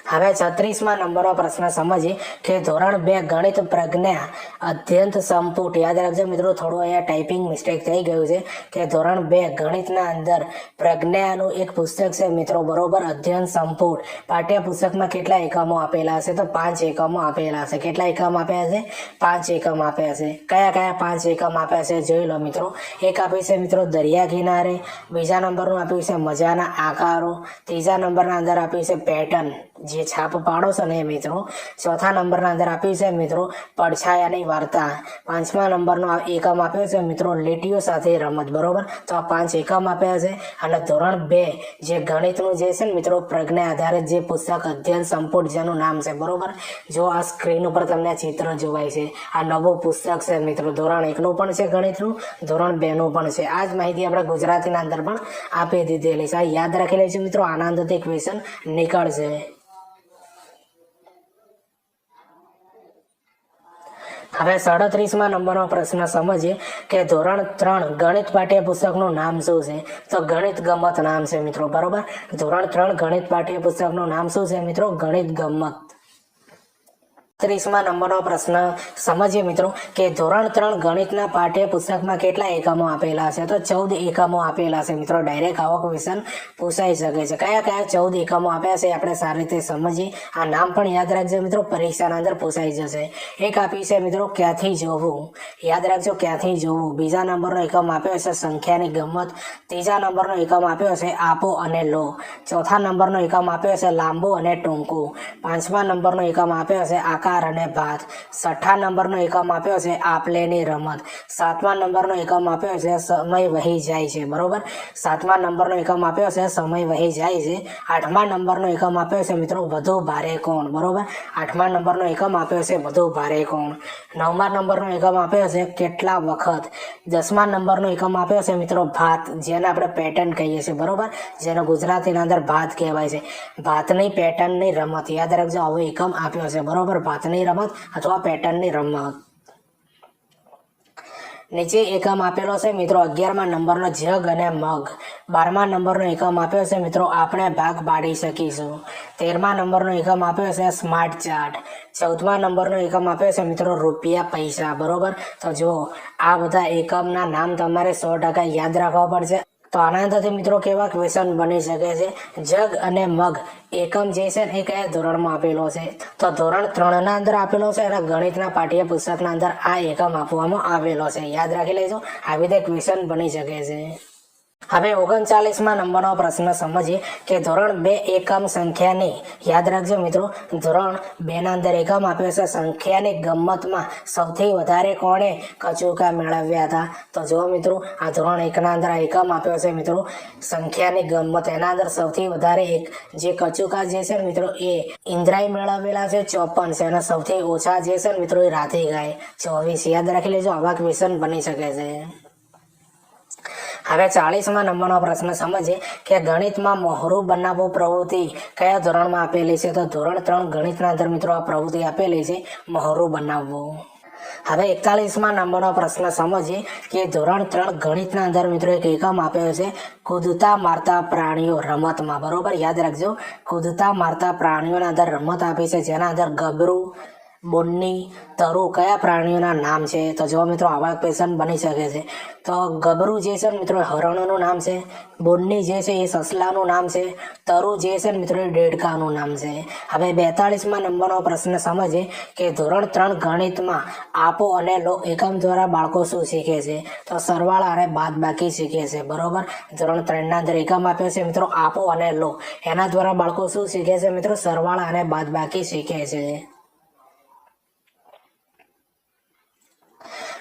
હવે 36મા નંબરનો પ્રશ્ન સમજીએ કે ધોરણ 2 ગણિત પ્રજ્ઞા અધ્યયન સંપુટ. યાદ રાખજો મિત્રો, થોડું અહીંયા ટાઈપિંગ મિસ્ટેક થઈ ગયું છે કે ધોરણ 2 ગણિતના અંદર પ્રજ્ઞાનું એક પુસ્તક છે મિત્રો બરોબર. અધ્યયન સંપુટ પાઠ્ય પુસ્તકમાં કેટલા એકમો આપેલા છે? તો 5 એકમો આપેલા છે. કેટલા એકમ આપ્યા છે? 5 એકમ આપ્યા છે. કયા 5 એકમ આપ્યા છે જોઈ લો મિત્રો. એક આપ્યું છે મિત્રો દરિયા કિનારે, બીજા નંબરનું આપ્યું છે મજાના આકારો, ત્રીજા નંબરના અંદર આપ્યું છે પેટર્ન જે છાપ પાડો છો ને મિત્રો, ચોથા નંબરના અંદર આપ્યું છે મિત્રો પડછાયાની વાર્તા, 5મા નંબરનો એકમ આપ્યો છે મિત્રો લીટીઓ સાથે રમત બરોબર. તો આ 5 એકમ આપ્યા છે. અને ધોરણ 2 જે ગણિતનું જે છે ને મિત્રો પ્રજ્ઞા આધારિત જે પુસ્તક અધ્યયન સંપુટ જેનું નામ છે બરોબર. જો આ સ્ક્રીન ઉપર તમને ચિત્ર જોવાય છે, આ નવું પુસ્તક છે મિત્રો. ધોરણ 1 નું પણ છે ગણિતનું, ધોરણ 2 નું પણ છે. આ જ માહિતી આપણે ગુજરાતીના અંદર પણ આપી દીધેલી છે. આ યાદ રાખી લેજો મિત્રો, આના અંદરથી ક્વેશ્ચન નીકળશે. હવે 37મા નંબરનો પ્રશ્ન સમજીએ કે ધોરણ 3 ગણિત પાઠ્યપુસ્તકનું નામ શું છે? તો ગણિત ગમત નામ છે મિત્રો, બરોબર. ધોરણ 3 ગણિત પાઠ્યપુસ્તકનું નામ શું છે મિત્રો? ગણિત ગમત. 30મા નંબરનો પ્રશ્ન સમજીએ મિત્રો કે ધોરણ 3 ગણિતના પાઠ્યપુસ્તકમાં કેટલા એકમો આપેલા છે? તો 14 એકમો આપેલા છે મિત્રો. ડાયરેક્ટ આવો ક્વેશ્ચન પૂછાઈ શકે છે. કયા કયા 14 એકમો આપ્યા છે આપણે સારી રીતે સમજીએ. આ નામ પણ યાદ રાખજો મિત્રો, પરીક્ષાના અંદર પૂછાઈ જશે. એક આપી છે મિત્રો ક્યાંથી જોવું, યાદ રાખજો ક્યાંથી જોવું. બીજા નંબરનો એકમ આપ્યો છે સંખ્યાની ગમત. ત્રીજા નંબરનો એકમ આપ્યો છે આપો અને લો. ચોથા નંબરનો એકમ આપ્યો છે લાંબુ અને ટૂંકું. પાંચમા નંબરનો એકમ આપ્યો છે આકાર અને ભાત. છઠ્ઠા નંબરનો એકમ આપ્યો છે આપલેની રમત. સાતમા નંબરનો એકમ આપ્યો છે સમય વહી જાય છે, બરોબર. સાતમા નંબરનો એકમ આપ્યો છે સમય વહી જાય છે. આઠમા નંબરનો એકમ આપ્યો છે મિત્રો વધુ ભારે કોણ, બરોબર. આઠમા નંબરનો એકમ આપ્યો છે વધુ ભારે કોણ. નવમા નંબરનો એકમ આપ્યો છે કેટલા વખત. 10મા નંબરનો એકમ આપ્યો છે મિત્રો ભાત, જેને આપણે પેટર્ન કહીએ છીએ, બરોબર. જેને ગુજરાતીના અંદર ભાત કહેવાય છે. ભાતની પેટર્નની રમત, યાદ રાખજો આવો એકમ આપ્યો છે, બરોબર. ભાતની રમત અથવા પેટર્નની રમત. નીચે એકમ આપેલો છે મિત્રો 11મા નંબરનો જગ અને મગ. 12મા નંબરનો એકમ આપ્યો છે મિત્રો આપણે ભાગ પાડી શકીશું. 13મા નંબરનો એકમ આપ્યો છે સ્માર્ટ ચાર્ટ. 14મા નંબરનો એકમ આપ્યો છે મિત્રો રૂપિયા પૈસા, બરોબર. તો જો આ બધા એકમના નામ તમારે 100% યાદ રાખવા પડશે. તો આના અંદરથી મિત્રો કેવા ક્વેશ્ચન બની શકે છે? જગ અને મગ એકમ જે છે એ કયા ધોરણમાં આપેલો છે? તો ધોરણ 3 ના અંદર આપેલો છે અને ગણિતના પાઠ્યપુસ્તકના અંદર આ એકમ આપવામાં આવેલો છે. યાદ રાખી લેજો, આવી રીતે ક્વેશ્ચન બની શકે છે. હવે 39મા નંબરનો પ્રશ્ન સમજીએ કે ધોરણ 2 એકમ સંખ્યાની, યાદ રાખજો મિત્રો, ધોરણ 2 ના અંદર એકમ આપ્યો છે સંખ્યાની ગમતમાં સૌથી વધારે કોણે કચુકા મેળવ્યા હતા? તો જો મિત્રો આ ધોરણ 1 ના અંદર એકમ આપ્યો છે મિત્રો સંખ્યાની ગમત. એના અંદર સૌથી વધારે જે કચુકા જે છે મિત્રો એ ઇન્દ્રાએ મેળવેલા છે 54 છે, અને સૌથી ઓછા જે છે મિત્રો એ રાધીગાએ 24. યાદ રાખી લેજો, આવા ક્વેશ્ચન બની શકે છે. હવે 40મા નંબરનો પ્રશ્ન સમજીએ કે ગણિતમાં મહોરું બનાવવું પ્રવૃત્તિ કયા ધોરણમાં આપેલી છે? તો ધોરણ 3 ગણિતના અંદર મિત્રો આ પ્રવૃત્તિ આપેલી છે મહોરું બનાવવું. હવે 41મા નંબરનો પ્રશ્ન સમજીએ કે ધોરણ 3 ગણિતના અંદર મિત્રો એક એકમ આપ્યો છે કૂદતા મારતા પ્રાણીઓ રમતમાં, બરોબર. યાદ રાખજો, કૂદતા મારતા પ્રાણીઓના અંદર રમત આપી છે, જેના અંદર ગબરું, બોન્ની, તરુ કયા પ્રાણીઓના નામ છે? તો જો મિત્રો આવા ક્વેશ્ચન બની શકે છે. તો ગબરું જે છે મિત્રો હરણનું નામ છે. બોન્ની જે છે એ સસલાનું નામ છે. તરુ જે છે મિત્રો એ દેડકાનું નામ છે. હવે 42મા નંબરનો પ્રશ્ન સમજીએ કે ધોરણ 3 ગણિતમાં આપો અને લો એકમ દ્વારા બાળકો શું શીખે છે? તો સરવાળા અને બાદબાકી શીખે છે, બરોબર. ધોરણ 3 ના અંદર એકમ આપ્યો છે મિત્રો આપો અને લો. એના દ્વારા બાળકો શું શીખે છે મિત્રો? સરવાળા અને બાદબાકી શીખે છે.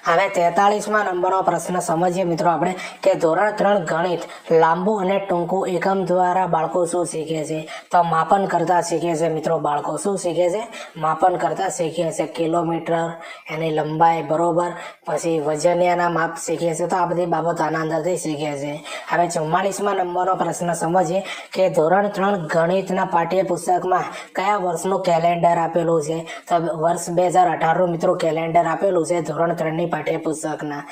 હવે 43મા નંબરનો પ્રશ્ન સમજીએ મિત્રો આપણે કે ધોરણ 3 ગણિત લાંબુ અને ટૂંકું એકમ દ્વારા બાળકો શું શીખે છે? તો માપન કરતા શીખે છે મિત્રો. બાળકો શું શીખે છે? માપન કરતા શીખે છે. કિલોમીટર, એની લંબાઈ, બરોબર. પછી વજનિયાના માપ શીખે છે. તો આ બધી બાબત આના અંદરથી શીખે છે. હવે 44મા નંબરનો પ્રશ્ન સમજીએ કે ધોરણ 3 ગણિતના પાઠ્યપુસ્તકમાં કયા વર્ષનું કેલેન્ડર આપેલું છે? તો વર્ષ 2018 મિત્રો કેલેન્ડર આપેલું છે ધોરણ 3ની પાઠ્યપુસ્તકના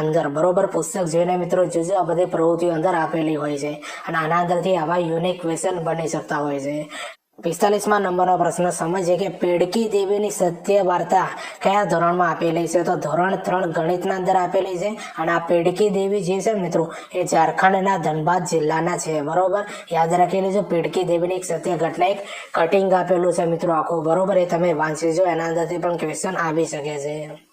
અંદર, બરોબર. પુસ્તક જોઈને મિત્રો જોજો, આ બધી પ્રવૃત્તિઓ અંદર આપેલી હોય છે અને આના અંદરથી આવા યુનિક ક્વેશ્ચન બની શકતા હોય છે. 45મા નંબરનો પ્રશ્ન સમજીએ કે પેડકી દેવીની સત્ય વાર્તા કયા ધોરણમાં આપેલી છે? તો ધોરણ 3 ગણિતના અંદર આપેલી છે. અને આ પેડકી દેવી જે છે મિત્રો એ ઝારખંડના ધનબાદ જિલ્લાના છે, બરોબર. યાદ રાખી લેજો, પેડકી દેવીની એક સત્ય ઘટના એક કટિંગ આપેલું છે મિત્રો આખું, બરોબર. એ તમે વાંચીજો, એના અંદરથી પણ ક્વેશ્ચન આવી શકે છે.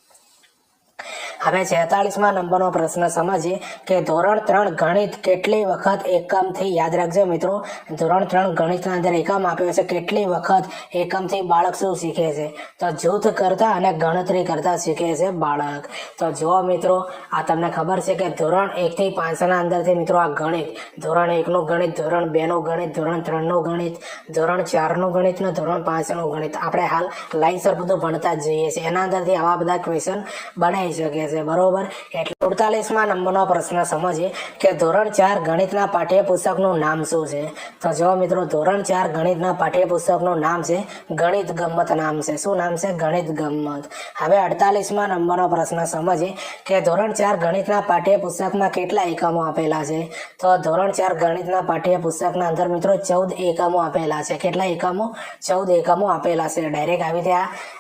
હવે 46મા નંબરનો પ્રશ્ન સમજીએ કે ધોરણ 3 ગણિત કેટલી વખત એકમથી, યાદ રાખજો મિત્રો, ધોરણ 3 ગણિતના અંદર એકમ આપ્યો છે કેટલી વખત એકમથી બાળક શું શીખે છે? તો જૂથ કરતા અને ગણતરી કરતા શીખે છે બાળક. તો જો મિત્રો આ તમને ખબર છે કે ધોરણ 1 થી 5 ના અંદરથી મિત્રો આ ગણિત, ધોરણ 1નું ગણિત, ધોરણ 2નું ગણિત, ધોરણ 3નું ગણિત, ધોરણ 4નું ગણિત ને ધોરણ 5નું ગણિત આપણે હાલ લાઈનસર બધું ભણતા જ જઈએ છીએ. એના અંદરથી આવા બધા ક્વેશ્ચન બનાવી શકે છે. છે બરોબર. એટલે 48મા નંબરનો પ્રશ્ન સમજીએ કે ધોરણ 4 ગણિતના પાઠ્યપુસ્તકનું નામ શું છે? તો જો મિત્રો ધોરણ 4 ગણિતના પાઠ્યપુસ્તકનું નામ છે ગણિત ગમ્મત નામ છે. શું નામ છે? ગણિત ગમ્મત. હવે 48મા નંબરનો પ્રશ્ન સમજીએ કે ધોરણ 4 ગણિતના પાઠ્યપુસ્તકમાં કેટલા એકમો આપેલા છે? તો ધોરણ 4 ગણિતના પાઠ્યપુસ્તકના અંદર મિત્રો 14 એકમો આપેલા છે. કેટલા એકમો? 14 એકમો આપેલા છે. ડાયરેક્ટ આવી રીતે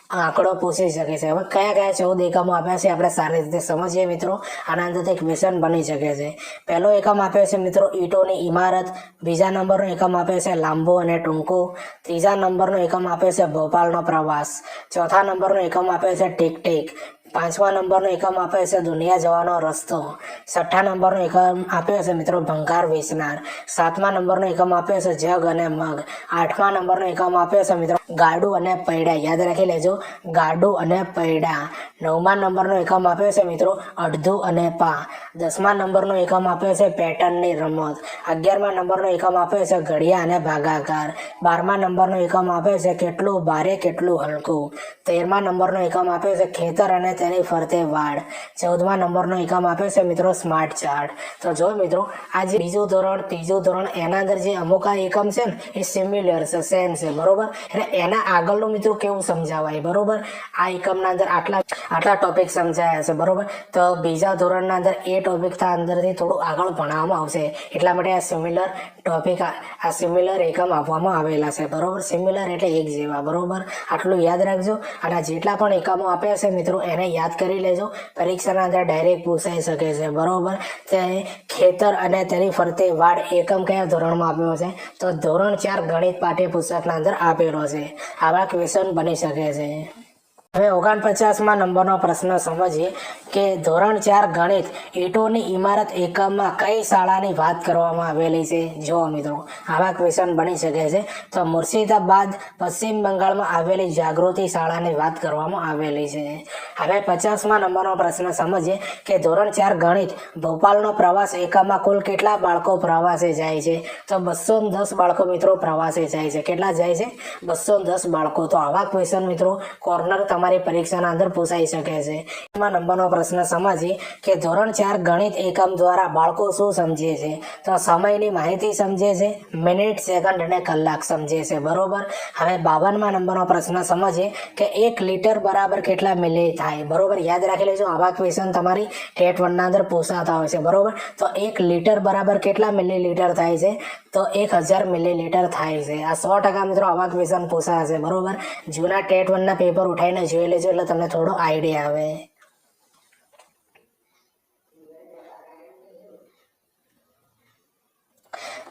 આંકડો પૂછી શકે છે. હવે કયા કયા 14 એકમો આપ્યા છે આપણે સારી રીતે સમજીએ મિત્રો. આના અંદરથી ક્વેશ્ચન બની શકે છે. પહેલો એકમ આપ્યો છે મિત્રો ઈંટોની ઇમારત. બીજા નંબરનો એકમ આપ્યો છે લાંબો અને ટૂંકો. ત્રીજા નંબરનો એકમ આપ્યો છે ભોપાલનો પ્રવાસ. ચોથા નંબરનો એકમ આપ્યો છે ટીક ટીક. પાંચમા નંબરનો એકમ આપ્યો છે દુનિયા જવાનો રસ્તો. છઠ્ઠા નંબરનો એકમ આપ્યો છે મિત્રો ભંગાર વેચનાર. સાતમા નંબરનો એકમ આપ્યો છે જગ અને મગ. આઠમા નંબરનો એકમ આપ્યો છે મિત્રો ગાડું અને પૈડા. યાદ રાખી લેજો, ગાડું અને પૈડા. નવમા નંબરનો એકમ આપ્યો છે મિત્રો અડધું અને પા. 10મા નંબરનો એકમ આપ્યો છે પેટર્નની રમત. 11મા નંબરનો એકમ આપ્યો છે ઘડિયા અને ભાગાકાર. 12મા નંબરનો એકમ આપ્યો છે કેટલું ભારે કેટલું હલકું. 13મા નંબરનો એકમ આપ્યો છે ખેતર અને તેની ફરતે વાડ. 14મા નંબરનો એકમ આપ્યો છે મિત્રો સ્માર્ટ ચાર્ટ. તો જો મિત્રો આ જે બીજું ધોરણ, ત્રીજું ધોરણ એના અંદર જે અમુક આ એકમ છે ને એ સિમિલર છે, સેમ છે બરોબર. એટલે એના આગળનું મિત્રો કેવું સમજાવાય બરોબર. આ એકમના અંદર આટલા ટોપિક સમજાયા છે બરોબર. તો બીજા ધોરણના અંદર એ ટોપિક અંદરથી થોડું આગળ ભણાવવામાં આવશે. એટલા માટે આ સિમિલર ટોપિક, આ સિમિલર એકમ આપવામાં આવેલા છે બરોબર. સિમિલર એટલે એક જેવા બરોબર. આટલું યાદ રાખજો. અને જેટલા પણ એકમો આપ્યા છે મિત્રો એને યાદ કરી લેજો. પરીક્ષાના અંદર ડાયરેક્ટ પૂછાઈ શકે છે બરોબર. તે ખેતર અને તેની ફરતે વાડ એકમ કયા ધોરણમાં આપ્યો છે? તો ધોરણ 4 ગણિત પાઠ્યપુસ્તકના અંદર આપેલો છે. આવા ક્વેશ્ચન બની શકે છે. હવે 49મા નંબરનો પ્રશ્ન સમજીએ કે ધોરણ 4 ગણિત ઈંટોની ઇમારત એકમમાં કઈ શાળાની વાત કરવામાં આવેલી છે? જો મિત્રો આવા ક્વેશ્ચન બની શકે છે. તો મુર્શિદાબાદ પશ્ચિમ બંગાળમાં આવેલી જાગૃતિ શાળાની વાત કરવામાં આવેલી છે. હવે 50મા નંબરનો પ્રશ્ન સમજીએ કે ધોરણ 4 ગણિત ભોપાલનો પ્રવાસ એકમમાં કુલ કેટલા બાળકો પ્રવાસે જાય છે? તો 210 બાળકો મિત્રો પ્રવાસે જાય છે. કેટલા જાય છે? 210 બાળકો. તો આવા ક્વેશ્ચન મિત્રો કોર્નર તમારી પરીક્ષાના અંદર પૂછાઈ શકે છે. નંબરનો પ્રશ્ન સમજીએ કે ધોરણ 4 ગણિત એકમ દ્વારા બાળકો શું સમજે છે? તો સમયની માહિતી સમજે છે, મિનિટ, સેકન્ડ અને કલાક સમજે છે બરોબર. હવે 52મા નંબરનો પ્રશ્ન સમજીએ કે 1 લીટર બરાબર કેટલા મિલી થાય? બરોબર. યાદ રાખી લેજો, આવા ક્વેશ્ચન તમારી ટેટ 1 ના અંદર પૂછાતા હોય છે બરોબર. તો 1 લીટર બરાબર કેટલા મિલીલીટર થાય છે? તો 1000 મિલીલીટર થાય છે. આ 100% મિત્રો આવા ક્વેશ્ચન પૂછાશે બરોબર. જૂના ટેટ 1 ના પેપર ઉઠાઈને જોઈ લેજો એટલે તમને થોડો આઈડિયા આવે.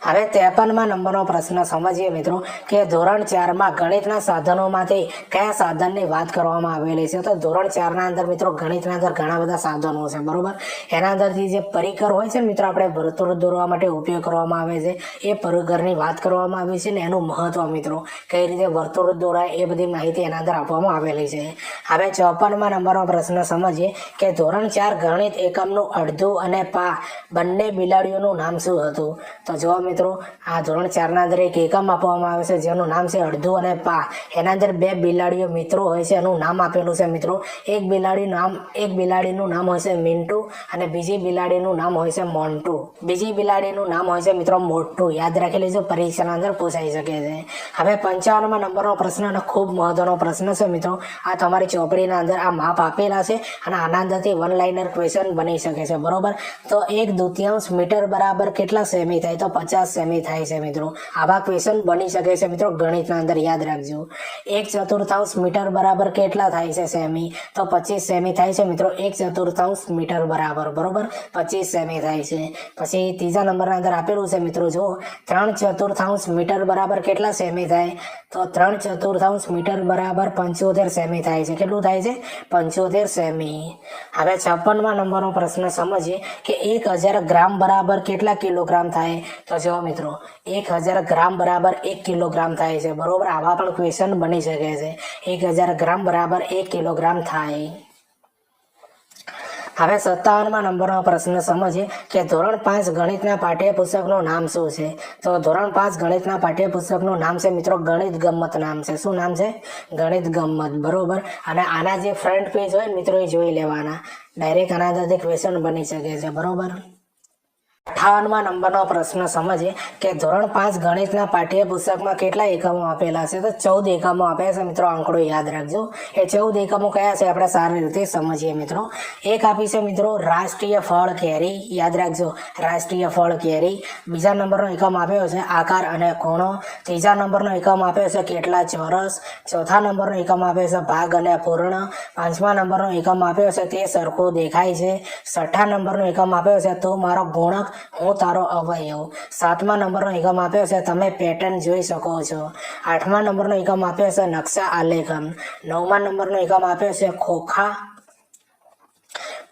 હવે 53મા નંબરનો પ્રશ્ન સમજીએ મિત્રો કે ધોરણ 4માં ગણિતના સાધનોમાંથી કયા સાધનની વાત કરવામાં આવેલી છે? તો ધોરણ 4ના અંદર મિત્રો ગણિતના અંદર ઘણા બધા સાધનો છે બરોબર. એના અંદરથી જે પરિકર હોય છે મિત્રો આપણે વર્તુળ દોરવા માટે ઉપયોગ કરવામાં આવે છે એ પરિકરની વાત કરવામાં આવી છે ને એનું મહત્વ મિત્રો કઈ રીતે વર્તુળ દોરાય એ બધી માહિતી એના અંદર આપવામાં આવેલી છે. હવે 54મા નંબરનો પ્રશ્ન સમજીએ કે ધોરણ 4 ગણિત એકમનું અડધું અને પા બંને બિલાડીઓનું નામ શું હતું? તો જો મિત્રો આ ધોરણ 4 ના અંદર એક એકમ આપવામાં આવે છે જેનું નામ છે અડધું અને પા. એના અંદર 2 બિલાડીઓ મિત્રો હોય છે એનું નામ આપેલું છે મિત્રો. એક બિલાડીનું નામ હોય છે મિન્ટુ અને બીજી બિલાડીનું નામ હોય છે મોન્ટુ. બીજી બિલાડીનું નામ હોય છે મિત્રો મોટું. યાદ રાખી લેજો, પરીક્ષાના અંદર પૂછાઈ શકે છે. હવે 55મા નંબરનો પ્રશ્ન અને ખૂબ મહત્વનો પ્રશ્ન છે મિત્રો. આ તમારી ચોપડીના અંદર આ માપ આપેલા છે અને આના અંદરથી વન લાઇનર ક્વેશ્ચન બની શકે છે બરોબર. તો 1/2 મીટર બરાબર કેટલા સેમી થાય? તો 50 સેમી થાય છે મિત્રો. આવા ક્વેશ્ચન બની શકે છે મિત્રો ગણિતના અંદર. યાદ રાખજો. 1/4 મીટર બરાબર કેટલા થાય છે સેમી? તો 25 સેમી થાય છે મિત્રો. 1/4 મીટર બરાબર બરોબર 25 સેમી થાય છે. પછી ત્રીજા નંબરના અંદર આપેલું છે મિત્રો જો 3/4 મીટર બરાબર કેટલા સેમી થાય? તો 3/4 મીટર બરાબર 75 સેમી થાય છે. કેટલું થાય છે? 75 સેમી. હવે 56મા નંબરનો પ્રશ્ન સમજીએ કે 1000 ગ્રામ બરાબર કેટલા કિલોગ્રામ થાય? તો જો મિત્રો 1000 ગ્રામ બરાબર 1 કિલોગ્રામ થાય છે બરોબર. આવા પણ ક્વેશ્ચન બની શકે છે. 1000 ગ્રામ બરાબર 1 કિલોગ્રામ થાય. હવે 57માં નંબરનો પ્રશ્ન સમજીએ કે ધોરણ 5 ગણિતના પાઠ્યપુસ્તકનું નામ શું છે? તો ધોરણ 5 ગણિતના પાઠ્યપુસ્તકનું નામ છે મિત્રો ગણિત ગમ્મત નામ છે. શું નામ છે? ગણિત ગમ્મત. બરોબર. અને આના જે ફ્રન્ટ પેજ હોય ને મિત્રો એ જોઈ લેવાના. ડાયરેક્ટ આના અંદરથી ક્વેશ્ચન બની શકે છે. બરોબર. 58માં નંબરનો પ્રશ્ન સમજીએ કે ધોરણ 5 ગણિતના પાઠ્યપુસ્તકમાં કેટલા એકમો આપેલા છે? તો 14 એકમો આપ્યા છે મિત્રો. આંકડો યાદ રાખજો. એ 14 એકમો કયા છે આપણે સારી રીતે સમજીએ મિત્રો. એક આપી છે મિત્રો રાષ્ટ્રીય ફળ કેરી. યાદ રાખજો, રાષ્ટ્રીય ફળ કેરી. બીજા નંબરનો એકમ આપ્યો છે આકાર અને ખૂણો. ત્રીજા નંબરનો એકમ આપ્યો છે કેટલા ચોરસ. ચોથા નંબરનો એકમ આપ્યો છે ભાગ અને પૂર્ણ. પાંચમા નંબરનો એકમ આપ્યો છે તે સરખું દેખાય છે. છઠ્ઠા નંબરનો એકમ આપ્યો છે તું મારો ગુણક, હું તારો અવયવ. સાતમા નંબરનો એકમ આપ્યો છે તમે પેટર્ન જોઈ શકો છો. આઠમા નંબરનો એકમ આપ્યો છે નકશા આલેખન. નવમા નંબરનો એકમ આપ્યો છે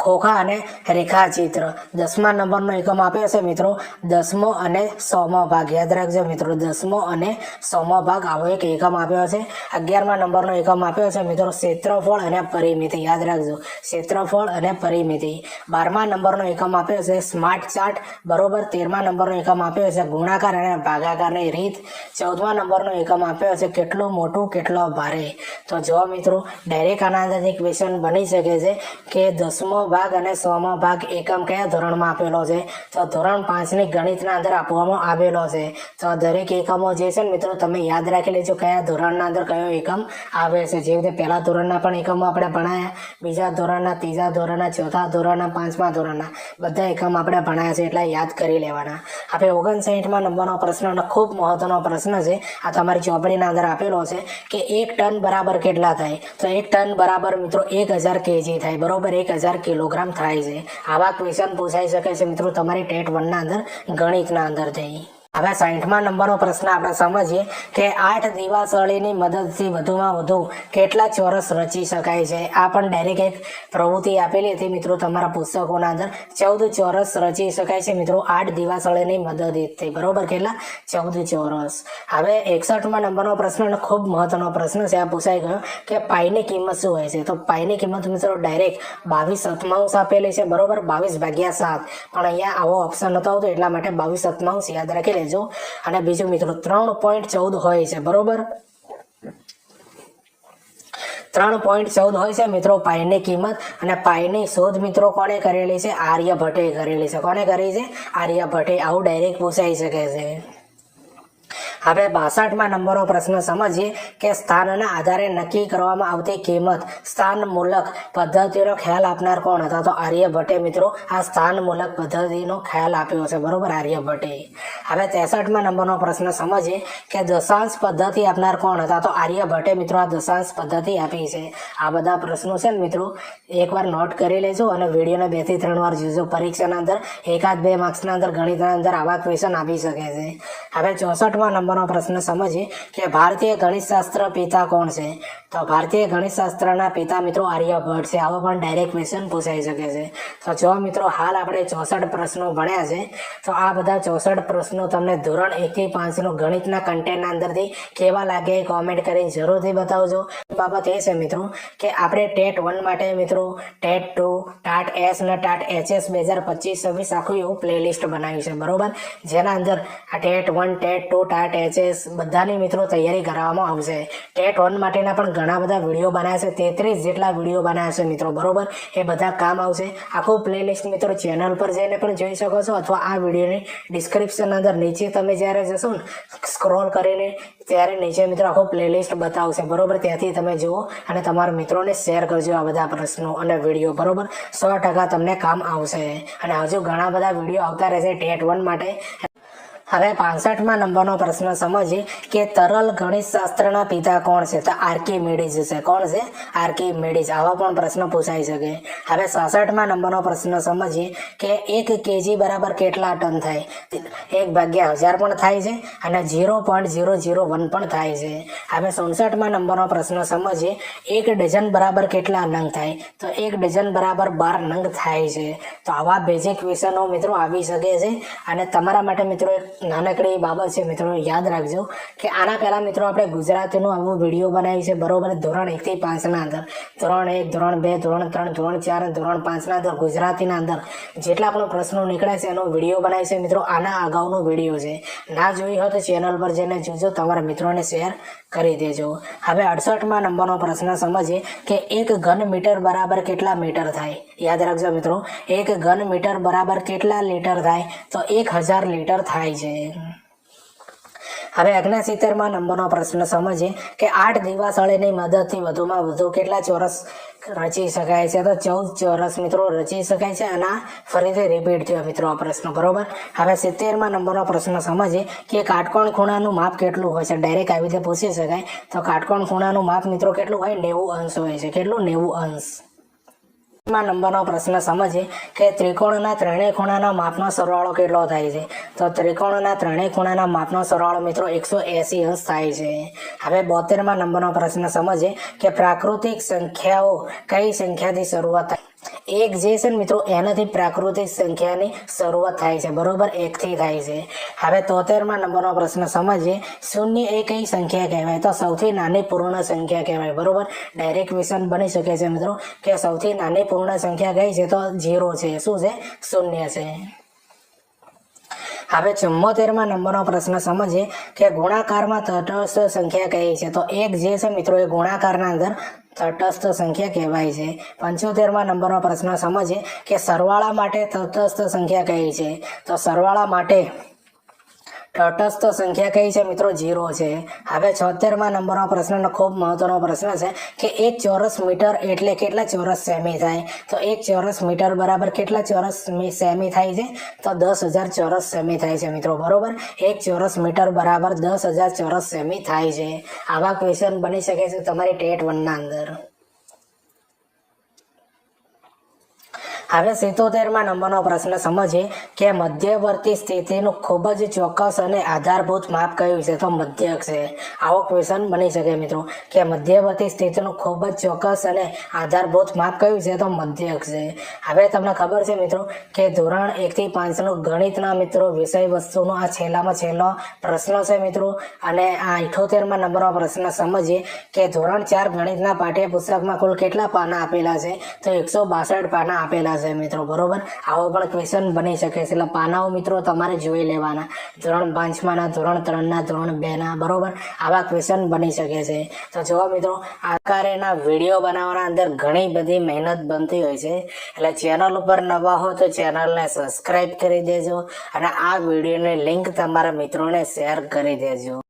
ખોખા અને રેખાચિત્ર. 10મા નંબરનો એકમ આપ્યો છે મિત્રો 10મો અને 100મો ભાગ. યાદ રાખજો મિત્રો, 10મો અને 100મો ભાગ આવો એક એકમ આપ્યો છે. 11મા નંબરનો એકમ આપ્યો છે મિત્રો ક્ષેત્રફળ અને પરિમિતિ. યાદ રાખજો, ક્ષેત્રફળ અને પરિમિતિ. 12મા નંબરનો એકમ આપ્યો છે સ્માર્ટ ચાર્ટ. બરોબર. 13મા નંબરનો એકમ આપ્યો છે ગુણાકાર અને ભાગાકારની રીત. 14મા નંબરનો એકમ આપ્યો છે કેટલું મોટું કેટલો ભારે. તો જો મિત્રો ડાયરેક્ટ આના અંદરથી ક્વેશ્ચન બની શકે છે કે 10મો ભાગ અને 100મો ભાગ એકમ કયા ધોરણમાં આપેલો છે? તો ધોરણ 5ની ગણિતના અંદર આપવામાં આવેલો છે. તો દરેક એકમો જે છે ને મિત્રો તમે યાદ રાખી લેજો કયા ધોરણના અંદર કયો એકમ આવે છે. જેવી રીતે પહેલા ધોરણના પણ એકમો આપણે ભણાયા, બીજા ધોરણના, ત્રીજા ધોરણના, ચોથા ધોરણના, પાંચમા ધોરણના બધા એકમ આપણે ભણાયા છે, એટલે યાદ કરી લેવાના. આપણે 59માં નંબરનો પ્રશ્ન ખૂબ મહત્વનો પ્રશ્ન છે. આ તમારી ચોપડીના અંદર આપેલો છે કે 1 ટન બરાબર કેટલા થાય? તો 1 ટન બરાબર મિત્રો 1000 kg થાય. બરોબર. 1000 કિલોગ્રામ થાય છે. આવા ક્વેશ્ચન પૂછાઈ શકે છે મિત્રો તમારી ટેટ 1ના અંદર ગણિતના અંદરથી. હવે 60માં નંબરનો પ્રશ્ન આપણે સમજીએ કે 8 દીવાસળીની મદદથી વધુમાં વધુ કેટલા ચોરસ રચી શકાય છે? આ પણ ડાયરેક્ટ એક પ્રવૃત્તિ આપેલી હતી મિત્રો તમારા પુસ્તકોના અંદર. 14 ચોરસ રચી શકાય છે મિત્રો 8 દીવાસળીની મદદથી. બરોબર. કેટલા? 14 ચોરસ. હવે 61માં નંબરનો પ્રશ્ન ખૂબ મહત્વનો પ્રશ્ન છે. આ પૂછાઈ ગયો કે પાઈની કિંમત શું હોય છે? તો પાઈની કિંમત મિત્રો ડાયરેક્ટ 22/7 આપેલી છે. બરોબર. 22/7. પણ અહીંયા આવો ઓપ્શન નતો આવતો એટલા માટે 22/7 યાદ રાખી લેજો. અને બીજું મિત્રો 3.14 હોય છે. બરોબર. 3.14 હોય છે મિત્રો પાઈની કિંમત. અને પાઈની શોધ મિત્રો કોણે કરેલી છે? આર્યભટ્ટે કરેલી છે. કોણે કરી છે? આર્યભટ્ટે. આવું ડાયરેક્ટ પૂછાઈ શકે છે. હવે 62માં નંબરનો પ્રશ્ન સમજીએ કે સ્થાનના આધારે નક્કી કરવામાં આવતી કિંમત સ્થાન મૂલક પદ્ધતિનો ખ્યાલ આપનાર કોણ હતા? તો આર્યભટ્ટે મિત્રો આ સ્થાન મૂલક પદ્ધતિનો ખ્યાલ આપ્યો છે. બરોબર. આર્યભટ્ટે. હવે 63માં નંબરનો પ્રશ્ન સમજીએ કે દશાંશ પદ્ધતિ આપનાર કોણ હતા? તો આર્યભટ્ટે મિત્રો આ દશાંશ પદ્ધતિ આપી છે. આ બધા પ્રશ્નો છે ને મિત્રો એકવાર નોટ કરી લેજો અને વિડીયોને 2 થી 3 વાર જોજો. પરીક્ષાના અંદર 1-2 માર્ક્સના અંદર ગણિતના અંદર આવા ક્વેશ્ચન આપી શકે છે. હવે 64માં નંબરનો પ્રશ્ન સમજીએ કે ભારતીય ગણિતશાસ્ત્ર પિતા કોણ છે? તો ભારતીય ગણિતશાસ્ત્રના પિતા મિત્રો આર્યભટ્ટ છે. આવો પણ ડાયરેક્ટ ક્વેશ્ચન પૂછાઈ શકે છે. તો જો મિત્રો હાલ આપણે 64 પ્રશ્નો ભણ્યા છે, તો આ બધા 64 પ્રશ્નો તમને ધોરણ 1 થી 5 નું ગણિતના કન્ટેન્ટના અંદરથી કેવા લાગે એ કોમેન્ટ કરીને જરૂરથી બતાવજો. બાબત એ છે મિત્રો કે આપણે ટેટ 1 માટે મિત્રો ટેટ 2, ટાટ એસ અને ટાટ એચએસ 2025-26 આખું એવું પ્લેલિસ્ટ બનાવ્યું છે. બરોબર. જેના અંદર આ ટેટ 1, ટેટ 2, ટાટ એચએસ બધાની મિત્રો તૈયારી કરાવવામાં આવશે. ટેટ 1 માટેના પણ ઘણા બધા વિડીયો બનાવ્યા છે. 33 જેટલા વિડીયો બનાવ્યા છે મિત્રો. બરોબર. એ બધા કામ આવશે. આખું પ્લેલિસ્ટ મિત્રો ચેનલ પર જઈને પણ જોઈ શકો છો, અથવા આ વિડીયોની ડિસ્ક્રિપ્શન અંદર નીચે તમે જ્યારે જશો ને સ્ક્રોલ કરીને ત્યારે નીચે મિત્રો આખું પ્લેલિસ્ટ બતાવશે. બરોબર. ત્યાંથી તમે જુઓ અને તમારા મિત્રોને શેર કરજો આ બધા પ્રશ્નો અને વિડીયો. બરોબર. 100% તમને કામ આવશે. અને હજુ ઘણા બધા વિડીયો આવતા રહેશે ટેટ 1 માટે. હવે 65માં નંબરનો પ્રશ્ન સમજીએ કે તરલ ગણિતશાસ્ત્રના પિતા કોણ છે? તો આર્કિમિડીઝ છે. કોણ છે? આર્કિમિડીઝ. આવા પણ પ્રશ્ન પૂછાઈ શકે. હવે 66માં નંબરનો પ્રશ્ન સમજીએ કે 1 kg બરાબર કેટલા ટન થાય? 1/1000 પણ થાય છે અને 0.001 પણ થાય છે. હવે 67માં નંબરનો પ્રશ્ન સમજીએ 1 ડઝન બરાબર કેટલા નંગ થાય? તો 1 ડઝન બરાબર 12 નંગ થાય છે. તો આવા બેઝિક ક્વેશ્ચનો મિત્રો આવી શકે છે. અને તમારા માટે મિત્રો એક નાનકડી બાબત છે મિત્રો, યાદ રાખજો કે આના પહેલા મિત્રો આપણે ગુજરાતીનું આવું વિડીયો બનાવી છે બરોબર, ધોરણ 1 થી 5 ના અંદર, ધોરણ 1, ધોરણ 2, ધોરણ 3, ધોરણ 4 અને ધોરણ 5 ના અંદર ગુજરાતીના અંદર જેટલા પણ પ્રશ્નો નીકળ્યા છે એનો વિડીયો બનાવી છે મિત્રો. આના અગાઉનો વિડીયો છે, ના જોઈ હોય તો ચેનલ પર જઈને જોજો, તમારા મિત્રોને શેર કરી દેજો. હવે 68માં નંબરનો પ્રશ્ન સમજીએ કે 1 ઘન મીટર બરાબર કેટલા મીટર થાય. યાદ રાખજો મિત્રો, 1 ઘન મીટર બરાબર કેટલા લીટર થાય, તો 1000 લીટર થાય છે. હવે 69માં નંબરનો પ્રશ્ન સમજીએ કે 8 દિવાસળીની મદદથી વધુમાં વધુ કેટલા ચોરસ રચી શકાય છે, તો 14 ચોરસ મિત્રો રચી શકાય છે. આના ફરીથી રિપીટ થયો મિત્રો આ પ્રશ્ન બરોબર. હવે 70માં નંબરનો પ્રશ્ન સમજીએ કે કાટકોણ ખૂણાનું માપ કેટલું હોય છે. ડાયરેક્ટ આવી રીતે પૂછી શકાય. તો કાટકોણ ખૂણાનું માપ મિત્રો કેટલું હોય, 90 અંશ હોય છે. કેટલું, 90 અંશ. નંબરનો પ્રશ્ન સમજીએ કે ત્રિકોણના ત્રણેય ખૂણાના માપનો સરવાળો કેટલો થાય છે. તો ત્રિકોણના ત્રણેય ખૂણાના માપનો સરવાળો મિત્રો 180 અંશ થાય છે. હવે 72માં નંબરનો પ્રશ્ન સમજીએ કે પ્રાકૃતિક સંખ્યાઓ કઈ સંખ્યાથી શરૂઆત થાય. એક જે છે ને મિત્રો એનાથી પ્રાકૃતિક સંખ્યાની શરૂઆત થાય છે બરોબર, 1 થી થાય છે. હવે 73માં નંબરનો પ્રશ્ન સમજીએ શૂન્ય એ કઈ સંખ્યા કહેવાય, તો સૌથી નાની પૂર્ણ સંખ્યા કહેવાય બરોબર. ડાયરેક્ટ ક્વેશ્ચન બની શકે છે મિત્રો કે સૌથી નાની પૂર્ણ સંખ્યા કઈ છે, તો 0 છે. શું છે, શૂન્ય છે. હવે 74માં નંબરનો પ્રશ્ન સમજીએ કે ગુણાકારમાં તટસ્થ સંખ્યા કઈ છે. તો 1 જે છે મિત્રો એ ગુણાકારના અંદર તટસ્થ સંખ્યા કહેવાય છે. 75માં નંબરનો પ્રશ્ન સમજીએ કે સરવાળા માટે તટસ્થ સંખ્યા કઈ છે. તો સરવાળા માટે તટસ્થ સંખ્યા કઈ છે મિત્રો, 0 છે. હવે 76માં નંબરનો પ્રશ્ન ખૂબ મહત્વનો પ્રશ્ન છે કે 1 ચોરસ મીટર એટલે કેટલા ચોરસ સેમી થાય. તો 1 ચોરસ મીટર બરાબર કેટલા ચોરસ સેમી થાય છે, તો 10,000 ચોરસ સેમી થાય છે મિત્રો બરોબર. 1 ચોરસ મીટર બરાબર 10,000 ચોરસ સેમી થાય છે. આવા ક્વેશ્ચન બની શકે છે તમારી ટેટ 1 ના અંદર. હવે 77માં નંબરનો પ્રશ્ન સમજીએ કે મધ્યવર્તી સ્થિતિનું ખૂબ જ ચોક્કસ અને આધારભૂત માપ કયું છે. તો મધ્યક છે. આવો ક્વેશ્ચન બની શકે મિત્રો કે મધ્યવર્તી સ્થિતિનું ખૂબ જ ચોક્કસ અને આધારભૂત માપ કયું છે, તો મધ્યક છે. હવે તમને ખબર છે મિત્રો કે ધોરણ 1 થી 5 નું ગણિતના મિત્રો વિષય વસ્તુનો આ છેલ્લામાં છેલ્લો પ્રશ્ન છે મિત્રો. અને આ 78માં નંબરનો પ્રશ્ન સમજીએ કે ધોરણ 4 ગણિતના પાઠ્યપુસ્તકમાં કુલ કેટલા પાના આપેલા છે, તો 162 પાના આપેલા છે મિત્રો બરોબર. આવો પણ ક્વેશ્ચન બની શકે છે. એટલે પાનાઓ મિત્રો તમારે જોઈ લેવાના, ધોરણ 5 ના, ધોરણ 3 ના, ધોરણ 2 ના બરોબર. આવા ક્વેશ્ચન બની શકે છે. તો જો મિત્રો આકારેના વિડીયો બનાવવાના અંદર ઘણી બધી મહેનત બનતી હોય છે. એટલે ચેનલ ઉપર નવા હો તો ચેનલને સબસ્ક્રાઇબ કરી દેજો અને આ વિડીયોની લિંક તમારા મિત્રોને શેર કરી દેજો.